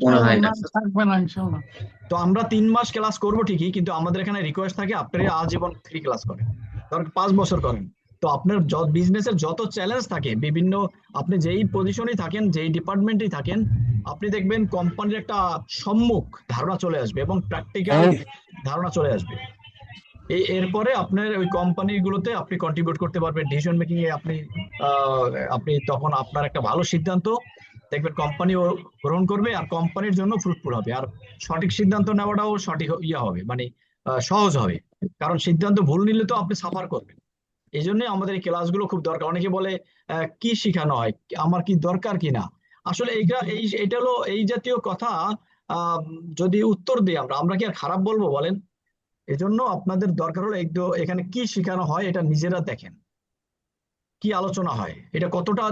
মনে হয় না। থাকবে না ইনশাল্লাহ। তো আমরা 3 মাস ক্লাস করবো ঠিকই, কিন্তু আমাদের এখানে রিকোয়েস্ট থাকে আপনারা আজীবন ফ্রি ক্লাস করেন, ধর 5 বছর করেন। তো আপনার বিজনেসের যত চ্যালেঞ্জ থাকে বিভিন্ন, আপনি যেই পজিশনে থাকেন, যেই ডিপার্টমেন্টেই থাকেন, আপনি দেখবেন কোম্পানির একটা সম্মুখ ধারণা চলে আসবে এবং প্র্যাকটিক্যাল ধারণা চলে আসবে। এরপরে আপনার ওই কোম্পানিগুলোতে আপনি কন্ট্রিবিউট করতে পারবেন ডিসিশন মেকিং এ। আপনি তখন আপনার একটা ভালো সিদ্ধান্ত দেখবেন কোম্পানিও গ্রহণ করবে, আর কোম্পানির জন্য ফ্রুটফুল হবে, আর সঠিক সিদ্ধান্ত নেওয়াটাও সঠিক হবে, মানে সহজ হবে। কারণ সিদ্ধান্ত ভুল নিলে তো আপনি সাফার করবেন। এই জন্য আমাদের এই ক্লাসগুলো খুব দরকার। অনেকে বলে কি শেখানো হয়, আমার কি দরকার কিনা। আসলে এটা হলো এই জাতীয় কথা। আহ যদি উত্তর দিই আমরা আমরা কি আর খারাপ বলবো বলেন? এজন্য আপনাদের দরকার হলো এখানে কি শেখানো হয় এটা নিজেরা দেখেন, কি আলোচনা হয়, এটা কতটা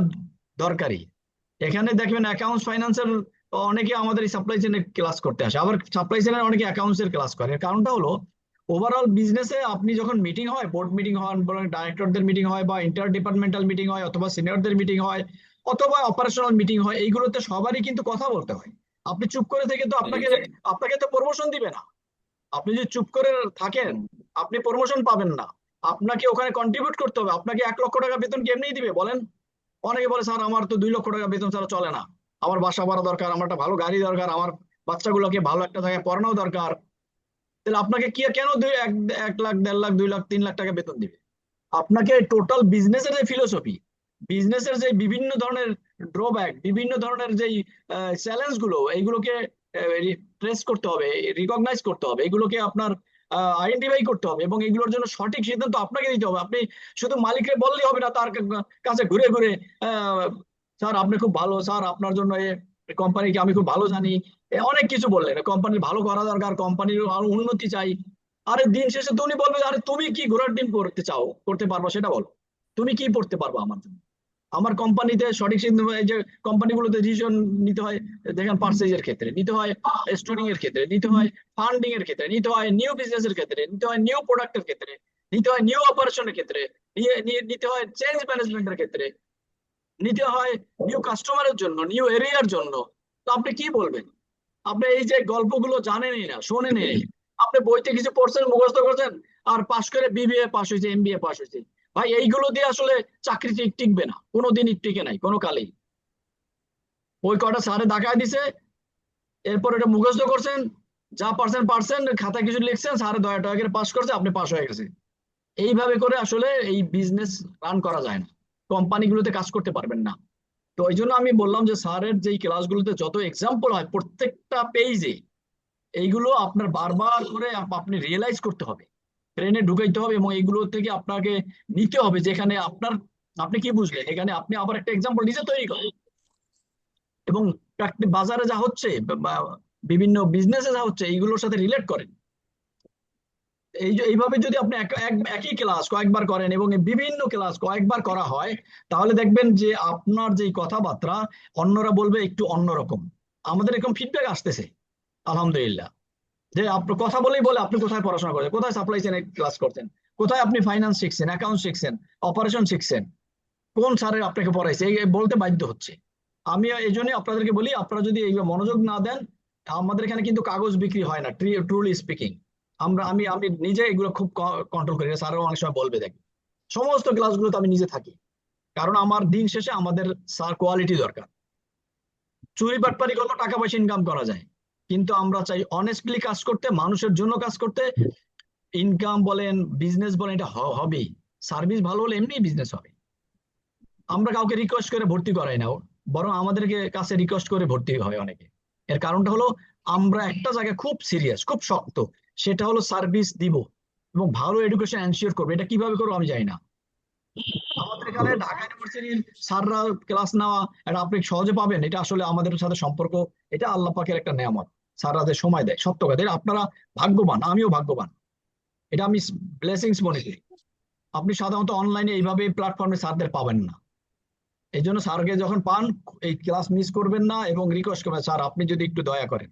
দরকারি। এখানে দেখবেন অ্যাকাউন্টস ফাইন্যান্সের অনেকে আমাদের এই সাপ্লাই চেনের ক্লাস করতে আসে, আবার সাপ্লাই চেনের অনেকে অ্যাকাউন্টস এর ক্লাস করে। এর কারণটা হলো ওভারঅল বিজনেসে আপনি যখন মিটিং হয়, বোর্ড মিটিং হয়, ডাইরেক্টরদের মিটিং হয়, বা ইন্টার ডিপার্টমেন্টাল মিটিং হয়, অথবা সিনিয়রদের মিটিং হয়, অথবা অপারেশনাল মিটিং হয়, এইগুলোতে সবারই কিন্তু কথা বলতে হয়। আপনি চুপ করে থেকে তো আপনাকে তো প্রমোশন দিবে না। আপনি যদি চুপ করে থাকেন আপনি প্রমোশন পাবেন না। আপনাকে ওখানে কন্ট্রিবিউট করতে হবে। আপনাকে 1 লক্ষ টাকা বেতন কি এমনিই দিবে বলেন? অনেকে বলে স্যার আমার তো 2 লক্ষ টাকা বেতন ছাড়া চলে না, আমার বাসা ভাড়া দরকার, আমার একটা ভালো গাড়ি দরকার, আমার বাচ্চাগুলোকে ভালো একটা জায়গায় পড়ানো দরকার। তাহলে আপনাকে কি কেন 1 লাখ 1.5 লাখ 2 লাখ 3 লাখ টাকা বেতন দিবে? আপনাকে টোটাল বিজনেসের যে ফিলোসফি, বিজনেসের যে বিভিন্ন ধরনের ড্রব্যাক, বিভিন্ন ধরনের যেই চ্যালেঞ্জ গুলো, এইগুলোকে ট্রেস করতে হবে, রিকগনাইজ করতে হবে, এগুলোকে আপনার আইডেন্টিফাই করতে হবে, এবং এগুলোর জন্য সঠিক সিদ্ধান্ত আপনাকে দিতে হবে। আপনি শুধু মালিককে বললেই হবে না, তার কাছে ঘুরে ঘুরে স্যার আপনি খুব ভালো, স্যার আপনার জন্য কোম্পানিকে আমি খুব ভালো জানি, অনেক কিছু বললেন, কোম্পানির ভালো করা দরকার, কোম্পানির আরো উন্নতি চাই। আরে দিন শেষে তো উনি বলবে আরে তুমি কি ঘোড়ার ডিম করতে পারবা সেটা বলো, তুমি কি করতে পারবা আমার জন্য। আমার কোম্পানিতে সঠিক সিদ্ধান্ত, এই যে কোম্পানিগুলোতে ডিসিশন নিতে হয়, দেখেন পার্চেজের ক্ষেত্রে নিতে হয়, স্টোরিং এর ক্ষেত্রে নিতে হয়, ফান্ডিং এর ক্ষেত্রে নিতে হয়, নিউ বিজনেস এর ক্ষেত্রে নিতে হয়, নিউ প্রোডাক্টের ক্ষেত্রে নিতে হয়, নিউ অপারেশনের ক্ষেত্রে নিতে হয়, চেঞ্জ ম্যানেজমেন্টের ক্ষেত্রে নিতে হয়, নিউ কাস্টমারের জন্য, নিউ এরিয়ার জন্য। তো আপনি কি বলবেন? আপনি এই যে গল্পগুলো জানেনই না, শোনেনই, আপনি বইতে কিছু পড়ছেন, মুখস্থ করছেন, আর পাশ করে বিবিএ পাস হয়েছে, এমবিএ পাস হয়েছে। ভাই এইগুলো দিয়ে আসলে চাকরি টিকবে না, কোনোদিনই টিকে নাই কোনো কালেই। ওই কটা স্যারে দেখায় দিছে, এরপর এটা মুখস্থ করছেন, যা পারছেন খাতায় কিছু লিখছেন, স্যারে 10 টাকা করে পাস করছে, আপনি পাস হয়ে গেছে। এইভাবে করে আসলে এই বিজনেস রান করা যায় না, কোম্পানিগুলোতে কাজ করতে পারবেন না। তো এই জন্য আমি বললাম যে স্যারের যেই ক্লাসগুলোতে যত এক্সাম্পল হয় প্রত্যেকটা পেজে, এইগুলো আপনার বারবার করে আপনি রিয়েলাইজ করতে হবে, ব্রেনে ঢুকাইতে হবে, এবং এইগুলো থেকে আপনাকে নিতে হবে যেখানে আপনি কি বুঝলেন, এখানে আপনি আবার একটা এক্সাম্পল নিজে তৈরি করেন, এবং বাজারে যা হচ্ছে বা বিভিন্ন বিজনেসে যা হচ্ছে এইগুলোর সাথে রিলেট করেন। এইভাবে যদি আপনি একই ক্লাস কয়েকবার করেন এবং এই বিভিন্ন ক্লাস কয়েকবার করা হয়, তাহলে দেখবেন যে আপনার যেই কথাবার্তা অন্যরা বলবে একটু অন্যরকম। আমাদের এরকম ফিডব্যাক আসতেছে আলহামদুলিল্লাহ, যে আপনার কথা বলেই বলে আপনি কোথায় পড়াশোনা করেন, কোথায় সাপ্লাই চেইনে ক্লাস করতেন, কোথায় আপনি ফাইন্যান্স শিখছেন, অ্যাকাউন্ট শিখছেন, অপারেশন শিখছেন, কোন স্যারের আপনাকে পড়াইছে, এই বলতে বাধ্য হচ্ছে। আমি এই জন্যই আপনাদেরকে বলি, আপনারা যদি এই মনোযোগ না দেন, আমাদের এখানে কিন্তু কাগজ বিক্রি হয় না, ট্রুলি স্পিকিং। আমি নিজে এগুলো খুব কন্ট্রোল করি, স্যারও অনেক সময় বলবে, দেখি সমস্ত ক্লাসগুলোতে আমি নিজে থাকি, কারণ আমার দিন শেষে আমাদের স্যার কোয়ালিটি দরকার। চুরি বাটপারি করলে টাকা পয়সা ইনকাম করা যায়, কিন্তু আমরা চাই অনেস্টলি কাজ করতে, মানুষের জন্য কাজ করতে। ইনকাম বলেন, বিজনেস বলেন, এটা হবে, সার্ভিস ভালো হলে এমনি বিজনেস হবে। আমরা কাউকে রিকোয়েস্ট করে ভর্তি করাই না, বরং আমাদেরকে কাছে রিকোয়েস্ট করে ভর্তি হয় অনেকে। এর কারণটা হলো আমরা একটা জায়গায় খুব সিরিয়াস, খুব শক্ত, সেটা হলো সার্ভিস দিব এবং ভালো এডুকেশন এনশিওর করবো। এটা কিভাবে করবো আমি জানি না। আমাদের এখানে ঢাকা ইউনিভার্সিটির স্যাররা ক্লাস নেওয়া এটা আপনি সহজে পাবেন, এটা আসলে আমাদের সাথে সম্পর্ক, এটা আল্লাহ পাকের একটা নেয়ামত। স্যাররা যে সময় দেয়, সত্য কথা, আপনারা ভাগ্যবান, আমিও ভাগ্যবান, এটা আমি ব্লেসিংস মনে করি। আপনি সাধারণত অনলাইনে এইভাবে প্ল্যাটফর্মে স্যারদের পাবেন না। এই জন্য স্যারকে যখন পান এই ক্লাস মিস করবেন না এবং রিকোয়েস্ট করবেন, স্যার আপনি যদি একটু দয়া করেন,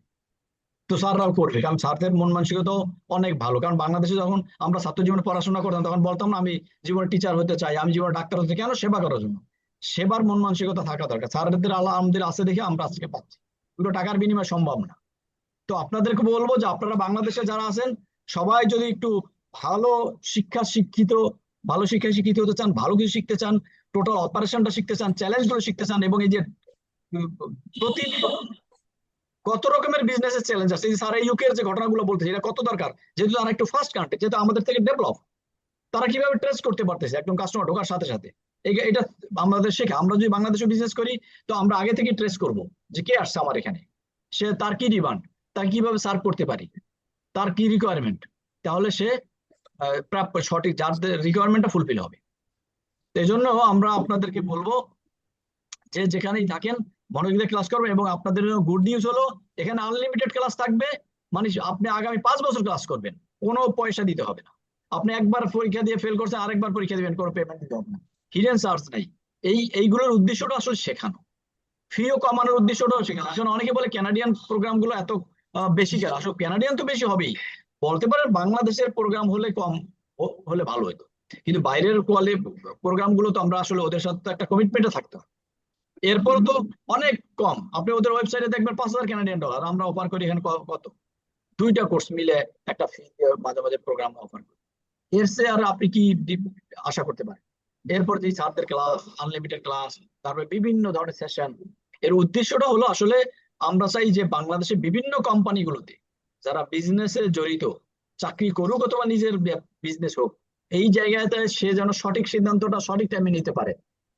তো স্যাররাও করবে, কারণ স্যারদের মন মানসিকতা অনেক ভালো। কারণ বাংলাদেশে যখন আমরা ছাত্র জীবনে পড়াশোনা করতাম তখন বলতাম না আমি জীবনে টিচার হতে চাই, আমি জীবনে ডাক্তার হতে চাই, কেন? সেবা করার জন্য। সেবার মন মানসিকতা থাকা দরকার, স্যারদের আল্লাহ আমাদের আছে দেখে আমরা আজকে পাচ্ছি, পুরো টাকার বিনিময় সম্ভব না। তো আপনাদেরকে বলবো যে আপনারা বাংলাদেশে যারা আছেন সবাই যদি একটু ভালো শিক্ষায় শিক্ষিত হতে চান, ভালো কিছু শিখতে চান, টোটাল অপারেশনটা শিখতে চান, চ্যালেঞ্জ গুলো শিখতে চান, এবং এই যে প্রতিদিন কত রকমের বিজনেসের চ্যালেঞ্জ আছে, এই স্যার ইউকে এর যে ঘটনাগুলো বলতেছে এটা কত দরকার, যেহেতু তারা একটু ফার্স্ট কান্ট্রি, যেহেতু আমাদের থেকে ডেভেলপ, তারা কিভাবে ট্রেস করতে পারতেছে একদম কাস্টমার ঢোকার সাথে সাথে। এটা আমাদের শেখা। আমরা যদি বাংলাদেশে বিজনেস করি তো আমরা আগে থেকে ট্রেস করব যে কে আসছে আমার এখানে, সে তার কি ডিমান্ড, তার কিভাবে সার্ভ করতে পারি, তার কি রিকোয়ারমেন্ট, তাহলে সে প্রাপ্য সঠিক যার রিকোয়ারমেন্টটা ফুলফিল হবে। এই জন্য আমরা আপনাদেরকে বলবো যে যেখানেই থাকেন মনোযোগ দিয়ে ক্লাস করবেন, এবং আপনাদের জন্য গুড নিউজ হলো এখানে আনলিমিটেড ক্লাস থাকবে, মানে আপনি আগামী 5 বছর ক্লাস করবেন, কোনো পয়সা দিতে হবে না। আপনি একবার পরীক্ষা দিয়ে ফেল করছেন, আরেকবার পরীক্ষা দিবেন, কোনো পেমেন্ট দিতে হবে না, হিডেন চার্জ নাই। এইগুলোর উদ্দেশ্যটা আসলে শেখানো, ফিও কমানোর উদ্দেশ্যটাও শেখানো। আসলে অনেকে বলে ক্যানাডিয়ান প্রোগ্রাম গুলো এত বেশি কেন, আসলে ক্যানাডিয়ান তো বেশি হবেই, বলতে পারেন বাংলাদেশের প্রোগ্রাম হলে কম হলে ভালো হতো, কিন্তু বাইরের প্রোগ্রাম গুলো তো আমরা আসলে ওদের সাথে একটা কমিটমেন্টে থাকতে হবে। এরপর তো অনেক কম, আপনি ওদের ওয়েবসাইটে দেখবেন $5,000 কানাডিয়ান ডলার, আমরা অফার করি এখানে কত, 2টা কোর্স মিলে একটা ফি মাঝে মাঝে প্রোগ্রাম অফার করি। এর চেয়ে আর আপনি কি আশা করতে পারেন? এরপর যে ছাত্রদের ক্লাস, আনলিমিটেড ক্লাস, তারপরে বিভিন্ন ধরনের সেশন, এর উদ্দেশ্যটা হলো আসলে আমরা চাই যে বাংলাদেশের বিভিন্ন কোম্পানিগুলোতে যারা বিজনেসে জড়িত, চাকরি করুক অথবা নিজের বিজনেস হোক, এই জায়গাতে সে যেন সঠিক সিদ্ধান্তটা সঠিক টাইমে নিতে পারে।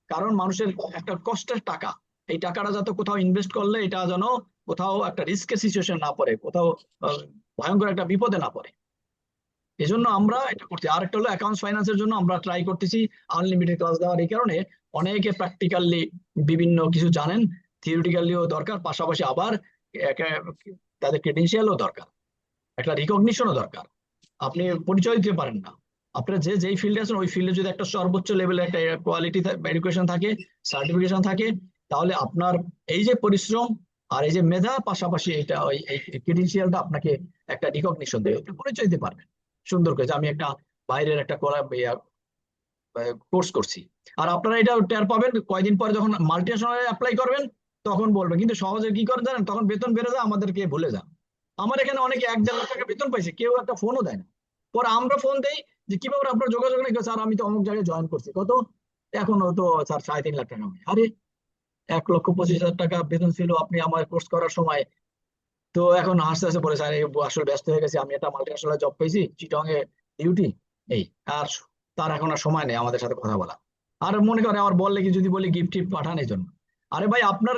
কারণ মানুষের একটা কষ্টের টাকা, এই টাকাটা যাতে কোথাও ইনভেস্ট করলে এটা যেন কোথাও একটা রিস্কের সিচুয়েশন না পড়ে, কোথাও ভয়ঙ্কর একটা বিপদে না পড়ে। এই জন্য আমরা এটা করছি। আর একটা হলো অ্যাকাউন্টস ফাইন্যান্সের জন্য আমরা ট্রাই করতেছি আনলিমিটেড ক্লাস দেওয়ার। এই কারণে অনেকে প্র্যাকটিক্যালি বিভিন্ন কিছু জানেন, থিওরিটিক্যালিও দরকার, পাশাপাশি আবার তাদের ক্রেডেনশিয়ালও দরকার, একটা রিকগনিশনও দরকার। আপনি পরিচয় দিতে পারেন না, আপনার যেই ফিল্ডে আছেন ওই ফিল্ডে যদি একটা সর্বোচ্চ লেভেলের একটা কোয়ালিটি এডুকেশন থাকে, সার্টিফিকেশন থাকে, তাহলে আপনার এই যে পরিশ্রম আর এই যে মেধা, পাশাপাশি এটা ওই ক্রেডেনশিয়ালটা আপনাকে একটা রিকগনিশন দেবে, আপনি পরিচয় দিতে পারবেন সুন্দর করে যে আমি একটা বাইরের একটা কোর্স করছি। আর আপনারা এটা টের পাবেন কয়দিন পরে যখন মাল্টিনেশনালে অ্যাপ্লাই করবেন, তখন বলবেন। কিন্তু সহজে কি করেন জানেন, তখন বেতন বেড়ে যায়, আমাদেরকে ভুলে যান। আমার এখানে অনেকে 1-1.5 লাখ টাকা বেতন পাইছে, কেউ একটা ফোনও দেয় না, পরে আমরা ফোন দেই যে কি ব্যাপার আপনার যোগাযোগ নেই, স্যার আমি তো অমুক জায়গায় জয়েন করছি, কত এখন তো স্যার 3.5 লাখ টাকা হবে। আরে 1,25,000 টাকা বেতন ছিল আপনি আমার কোর্স করার সময়। তো এখন হাসতে হাসতে বলে স্যার আসলে ব্যস্ত হয়ে গেছি, আমি একটা মাল্টিন্যাশনাল জব পেয়েছি চিটং এ ডিউটি, এই আর তার এখন আর সময় নেই আমাদের সাথে কথা বলা। আর মনে করে আমার বললে কি যদি বলি গিফট টিফট পাঠান এই জন্য। আরে ভাই আপনার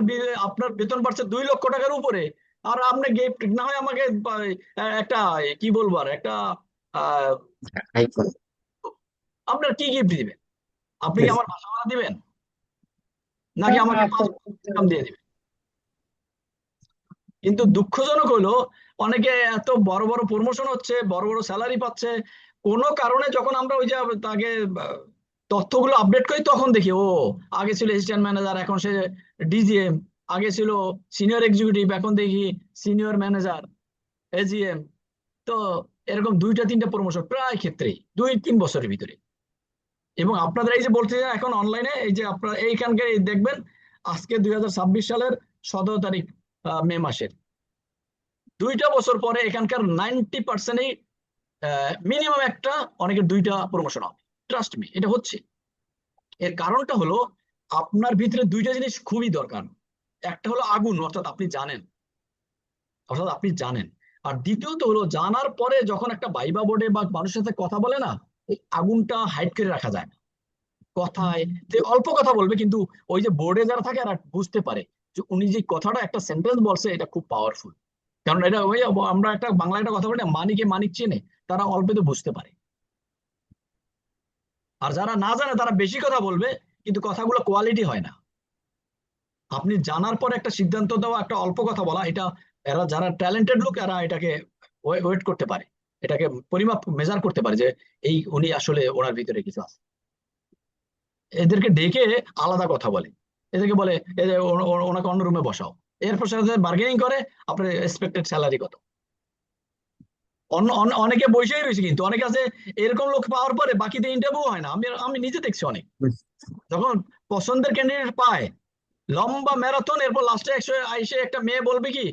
বেতন বাড়ছে 2 লক্ষ টাকার উপরে, আর আপনি গিফট না হয় আমাকে একটা কি বলবো আর একটা আহ আইফোন। আপনার কি গিফট দিবেন? আপনি কি আমার বাসা ভাড়া দিবেন নাকি আমাকে 5 দিয়ে দিবেন? কিন্তু দুঃখজনক হলো অনেকে এত বড় বড় প্রমোশন হচ্ছে, বড় বড় স্যালারি পাচ্ছে, কোনো কারণে যখন আমরা ওই যে তাকে তথ্যগুলো আপডেট করি তখন দেখি ও আগে ছিল অ্যাসিস্ট্যান্ট ম্যানেজার এখন সে ডিজিএম, আগে ছিল সিনিয়র এক্সিকিউটিভ এখন দেখি সিনিয়র ম্যানেজার এজিএম। তো এরকম 2টা 3টা প্রমোশন প্রায় ক্ষেত্রেই 2-3 বছরের ভিতরে। এবং আপনাদের এই যে বলতে এখন অনলাইনে এই যে আপনারা এইখানকার দেখবেন আজকে 2026 সালের 17 তারিখ মে মাসের, 2টা বছর পরে এখানকার 90%ই মিনিমাম একটা, অনেকের 2টা প্রমোশন হবে। ট্রাস্ট মি, এটা হচ্ছে। এর কারণটা হলো আপনার ভিতরে 2টা জিনিস খুবই দরকার। একটা হলো আগুন, অর্থাৎ আপনি জানেন, আর দ্বিতীয়ত হলো জানার পরে যখন একটা ভাইবা বোর্ডে বা মানুষের সাথে কথা বলে না, এই আগুনটা হাইড করে রাখা যায় না। কথায় যে অল্প কথা বলবে কিন্তু ওই যে বোর্ডে যারা থাকে আর বুঝতে পারে যে উনি যে কথাটা একটা সেন্টেন্স বলছে এটা খুব পাওয়ারফুল। কারণ এটা ওই আমরা একটা বাংলা একটা কথা বলি না, মানিকে মানিক চেনে, তারা অল্পতে বুঝতে পারে। আর যারা না জানে তারা বেশি কথা বলবে কিন্তু কথাগুলো কোয়ালিটি হয় না। আপনি জানার পর একটা সিদ্ধান্ত দেওয়া, একটা অল্প কথা বলা, এটা এরা যারা ট্যালেন্টেড লোক এরা এটাকে ওয়েট করতে পারে, এটাকে পরিমাপ মেজার করতে পারে যে এই উনি আসলে ওনার ভিতরে কিছু আছে। এদেরকে ডেকে আলাদা কথা বলে, এদেরকে বলে এই যে ওনাকে অন্য রুমে বসাও, এরপর সাথে বার্গেনিং করে আপনার এক্সপেক্টেড স্যালারি কত। অনেকে বসেই রয়েছে, কিন্তু অনেকে আছে এরকম লোক পাওয়ার পরে বাকিতে ইন্টারভিউ হয় না। আমি নিজে দেখছি অনেক, যখন পছন্দের ক্যান্ডিডেট পায় লম্বা ম্যারাথন, এরপর লাস্টে এসে একটা মেয়ে বলবে কি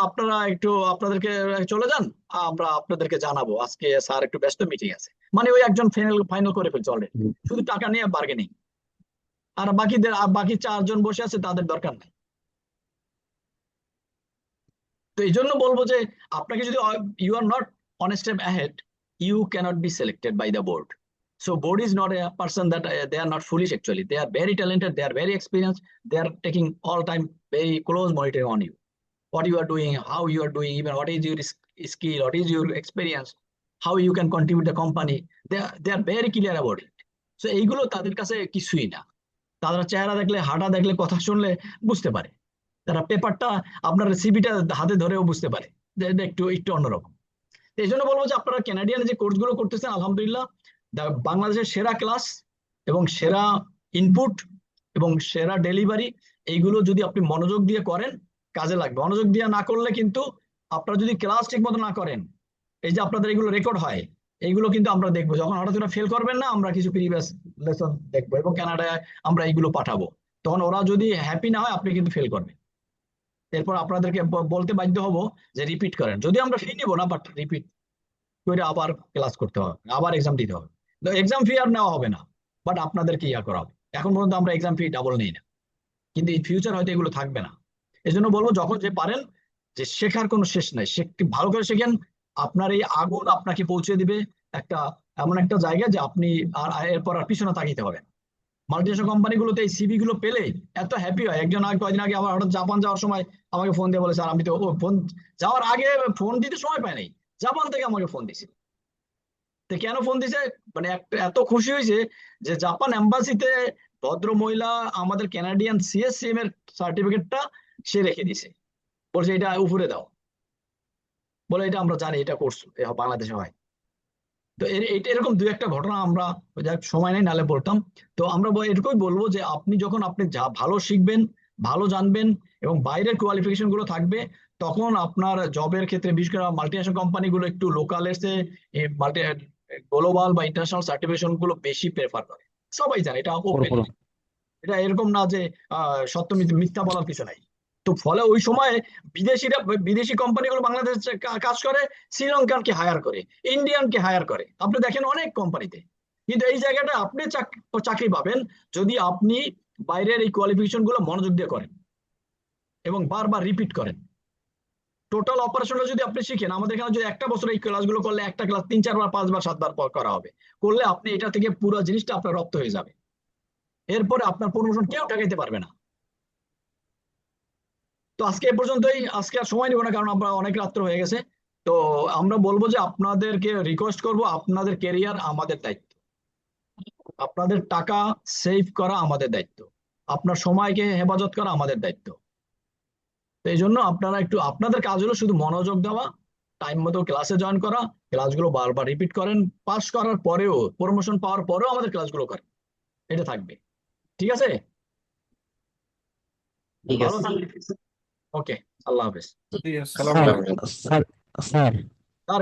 আপনারা একটু আপনাদেরকে চলে যান, আমরা আপনাদেরকে জানাবো, আজকে স্যার একটু ব্যস্ত মিটিং আছে। মানে ওই একজন ফাইনাল করে ফেলছে অলরেডি, শুধু টাকা নিয়ে বার্গেনিং। আর বাকি 4জন বসে আছে, তাদের দরকার নাই। তো এই জন্য বলবো যে আপনাকে যদি you are not on step ahead, you cannot be selected by the board. So board is not a person that they are not foolish actually. They are very talented, they are very experienced, they are taking all time very close monitoring on you. What you are doing, how you are doing, even what is your skill, what is your experience, how you can contribute the company. They are very clear about it. So এইগুলো তাদের কাছে কিছুই না। তারা চেহারা দেখলে, হাঁটা দেখলে, কথা শুনলে বুঝতে পারে। তারা পেপারটা আপনার সিভিটা হাতে ধরেও বুঝতে পারে যে এটা একটু অন্যরকম। এই জন্য বলবো যে আপনারা ক্যানাডিয়ান যে কোর্সগুলো করতেছেন আলহামদুলিল্লাহ, বাংলাদেশের সেরা ক্লাস এবং সেরা ইনপুট এবং সেরা ডেলিভারি, এইগুলো যদি আপনি মনোযোগ দিয়ে করেন কাজে লাগবে। মনোযোগ দিয়ে না করলে কিন্তু আপনারা যদি ক্লাস ঠিক মতো না করেন, এই যে আপনাদের এগুলো রেকর্ড হয়, এইগুলো কিন্তু আমরা দেখবো। যখন হঠাৎ করে ফেল করবেন না, আমরা কিছু প্রিভিয়াস লেসন দেখবো এবং কানাডায় আমরা এইগুলো পাঠাবো। তখন ওরা যদি হ্যাপি না হয় আপনি কিন্তু ফেল করবেন। এরপর আপনাদেরকে বলতে বাধ্য হব যে রিপিট করেন। যদি আমরা ফি নিব না, বাট রিপিট করে আবার ক্লাস করতে হবে, আবার এক্সাম দিতে হবে। এক্সাম ফি আর নেওয়া হবে না, বাট আপনাদেরকে ইয়া করা হবে। এখন পর্যন্ত আমরা এক্সাম ফি ডাবল নেই না, কিন্তু ইন ফিউচার হয়তো এগুলো থাকবে না। এই জন্য বলবো যখন যে পারেন, যে শেখার কোনো শেষ নাই, ভালো করে শেখেন। আপনার এই আগুন আপনাকে পৌঁছে দিবে এমন একটা জায়গায় যে আপনি আর এরপর আর পিছনে তাকাইতে হবে। মাল্টিনেশনাল কোম্পানিগুলোতে এই সিভি গুলো পেলে এত হ্যাপি হয়। একজন কয়েকদিন আগে আমার হঠাৎ জাপান যাওয়ার সময় আমাকে ফোন দিয়ে বলে, স্যার আমি তো ফোন যাওয়ার আগে ফোন দিতে সময় পাই নাই, জাপান থেকে আমাকে ফোন দিছে। তো কেন ফোন দিছে, মানে এত খুশি হয়েছে যে জাপান এম্বাসিতে ভদ্র মহিলা আমাদের ক্যানাডিয়ান সিএসসিএম এর সার্টিফিকেটটা সে রেখে দিছে, বলছে এটা উপরে দাও, বলে এটা আমরা জানি এটা কোর্স বাংলাদেশে হয়। তো এরকম 2-1টা ঘটনা আমরা সময় নেই নালে বলতাম। তো আমরা এটুকুই বলবো যে আপনি যখন যা ভালো শিখবেন, ভালো জানবেন এবং বাইরের কোয়ালিফিকেশন গুলো থাকবে, তখন আপনার জবের ক্ষেত্রে বিশেষ করে মাল্টিনেশনাল কোম্পানিগুলো একটু লোকাল এসে মাল্টি গ্লোবাল বা ইন্টারন্যাশনাল সার্টিফিকেশন গুলো বেশি প্রেফার করে। সবাই জানে এটা ওপেন, এটা এরকম না যে সত্য মিথ্যা বলার কিছু নাই। তো তো ফলে ওই সময় বিদেশি কোম্পানিগুলো বাংলাদেশে কাজ করে, শ্রীলঙ্কানকে হায়ার করে, ইন্ডিয়ানকে হায়ার করে, আপনি দেখেন অনেক কোম্পানিতে। কিন্তু এই জায়গাটা আপনি চাকরি পাবেন যদি আপনি বাইরের এই কোয়ালিফিকেশন গুলো মনোযোগ দিয়ে করেন এবং বারবার রিপিট করেন। টোটাল অপারেশনটা যদি আপনি শিখেন, আমাদের এখানে যদি একটা বছর এই ক্লাসগুলো করলে, একটা ক্লাস 3-4 বার 5 বার 7 বার পর করা হবে, করলে আপনি এটা থেকে পুরো জিনিসটা আপনার রপ্ত হয়ে যাবে। এরপরে আপনার প্রমোশন কেউ ঠেকাইতে পারবে না। তো আজকে এ পর্যন্তই, আজকে আর সময় নেব না কারণ আমরা অনেক রাত্র হয়ে গেছে। তো আমরা বলবো যে আপনাদেরকে রিকোয়েস্ট করব, আপনাদের ক্যারিয়ার আমাদের দায়িত্ব, আপনাদের টাকা সেভ করা আমাদের দায়িত্ব, আপনার সময়কে হেফাজত করা আমাদের দায়িত্ব। তো এই জন্য আপনারা একটু, আপনাদের কাজ হলো শুধু মনোযোগ দেওয়া, টাইম মতো ক্লাসে জয়েন করা, ক্লাসগুলো বারবার রিপিট করেন, পাস করার পরেও, প্রমোশন পাওয়ার পরেও আমাদের ক্লাসগুলো করেন, এটা থাকবে। ঠিক আছে? ঠিক ভালো আছে। থাকবেন। ওকে, আল্লাহ হাফেজ। জি, আসসালামু স্যার আলাইকুম। স্যার স্যার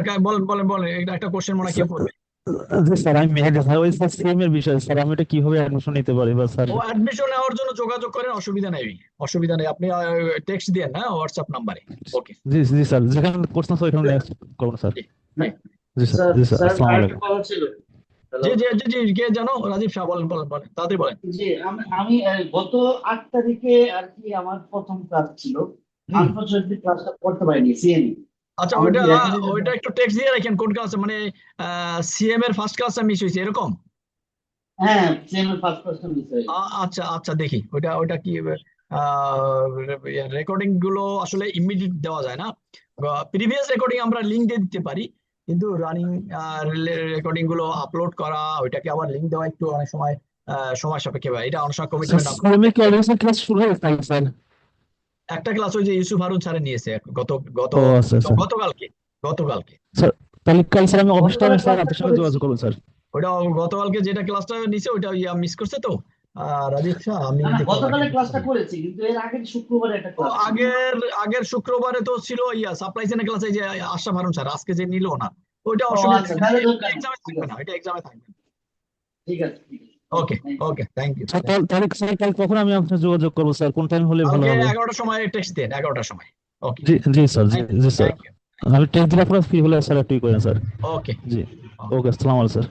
স্যার বলেন বলেন বলেন, একটা কোশ্চেন মনে হয় কেউ করবে। জি স্যার, আমি মেহেদি স্যার, ওই স্যার সেম এর বিষয় স্যার, আমি এটা কিভাবে অ্যাডমিশন নিতে পারি বা স্যার? ও অ্যাডমিশন নেওয়ার জন্য যোগাযোগ করেন, অসুবিধা নেই, অসুবিধা নেই। আপনি টেক্সট দেন না হোয়াটসঅ্যাপ নাম্বারে। ওকে, জি জি স্যার, যেখানে কোর্স না ওইখানে নেক্সট করবো স্যার। জি জি জি স্যার, জি স্যার, আসসালামু আলাইকুম। জি জি জি জি, কে জানো? রাজীব শাহ, বলেন বলেন বলেন, তাড়াতাড়ি বলেন। জি আমি গত 8 তারিখে আর কি আমার প্রথম ক্লাস ছিল। হুম। আনফরচুনেটলি ক্লাসটা করতে পারিনি সিএনই। আচ্ছা, আমি ওইটা কি রেকর্ডিং ওইটা একটু টেক্সট দিয়ে রাখেন কোন ক্লাসে, মানে সিএম এর ফার্স্ট ক্লাসটা মিস হয়েছে এরকম। হ্যাঁ সিএম এর ফার্স্ট ক্লাসটা মিস হয়ে গেছে। আচ্ছা আচ্ছা, দেখি ওইটা ওইটা কি রেকর্ডিং গুলো আসলে ইমিডিয়েট দেওয়া যায় না। প্রিভিয়াস রেকর্ডিং আমরা লিংক দিয়ে দিতে পারি, কিন্তু রানিং রেকর্ডিং গুলো আপলোড করা, ওইটাকে আবার লিংক দেওয়া একটু অনেক সময় সময় সাপেক্ষে হয়। এটা অনেক সময় স্যার কমিটমেন্ট। সেমে কি অলরেডি ক্লাস শুরু হয়ে গেছে স্যার? একটা ক্লাস ওই যে ইউসুফ হারুন স্যারে নিয়েছে গত গত ও আচ্ছা আচ্ছা গতকালকে গতকালকে স্যার, তাহলে কাল স্যার আমি অফিস টাইমে গতকালের স্যার ক্লাসটা আপনার সঙ্গে করেছি। যোগাযোগ করবো স্যার। ওইটা গতকালকে যেটা ক্লাসটা নিছে ওইটা মিস করছে তো। রাজীব শাহ, আমি না না দেখতে গতকালের পাচ্ছি। ক্লাসটা করেছি কিন্তু এর আগের শুক্রবারে একটা ও ক্লাস ছিল। আগের আগের শুক্রবারে তো ছিল সাপ্লাই চেনের ক্লাসে যে আশরাফ হারুন স্যার আজকে যে নিল না, ওইটা ও অসুবিধা আচ্ছা নেই, তাহলে দরকার নেই। এক্সামে ঠিক থাকবে আছে না, এটা এক্সামে থাকবে না। ঠিক আছে ঠিক আছে। Okay Thank you. Okay, thank you. Sir তাহলে স্যার কাল কখন আমি আপনার যোগাযোগ করবো স্যার, কোন টাইম হলে ভালো কালকে হবে? 11টার সময় টেক্সট দেন, 11টার সময়। ওকে, জি জি স্যার, জি জি স্যার, থ্যাংক ইউ। আমি টেক্সট দিলে আপনার ফ্রি হলে স্যার একটু করেন স্যার। ওকে জি, ওকে, আসসালামু আলাইকুম স্যার।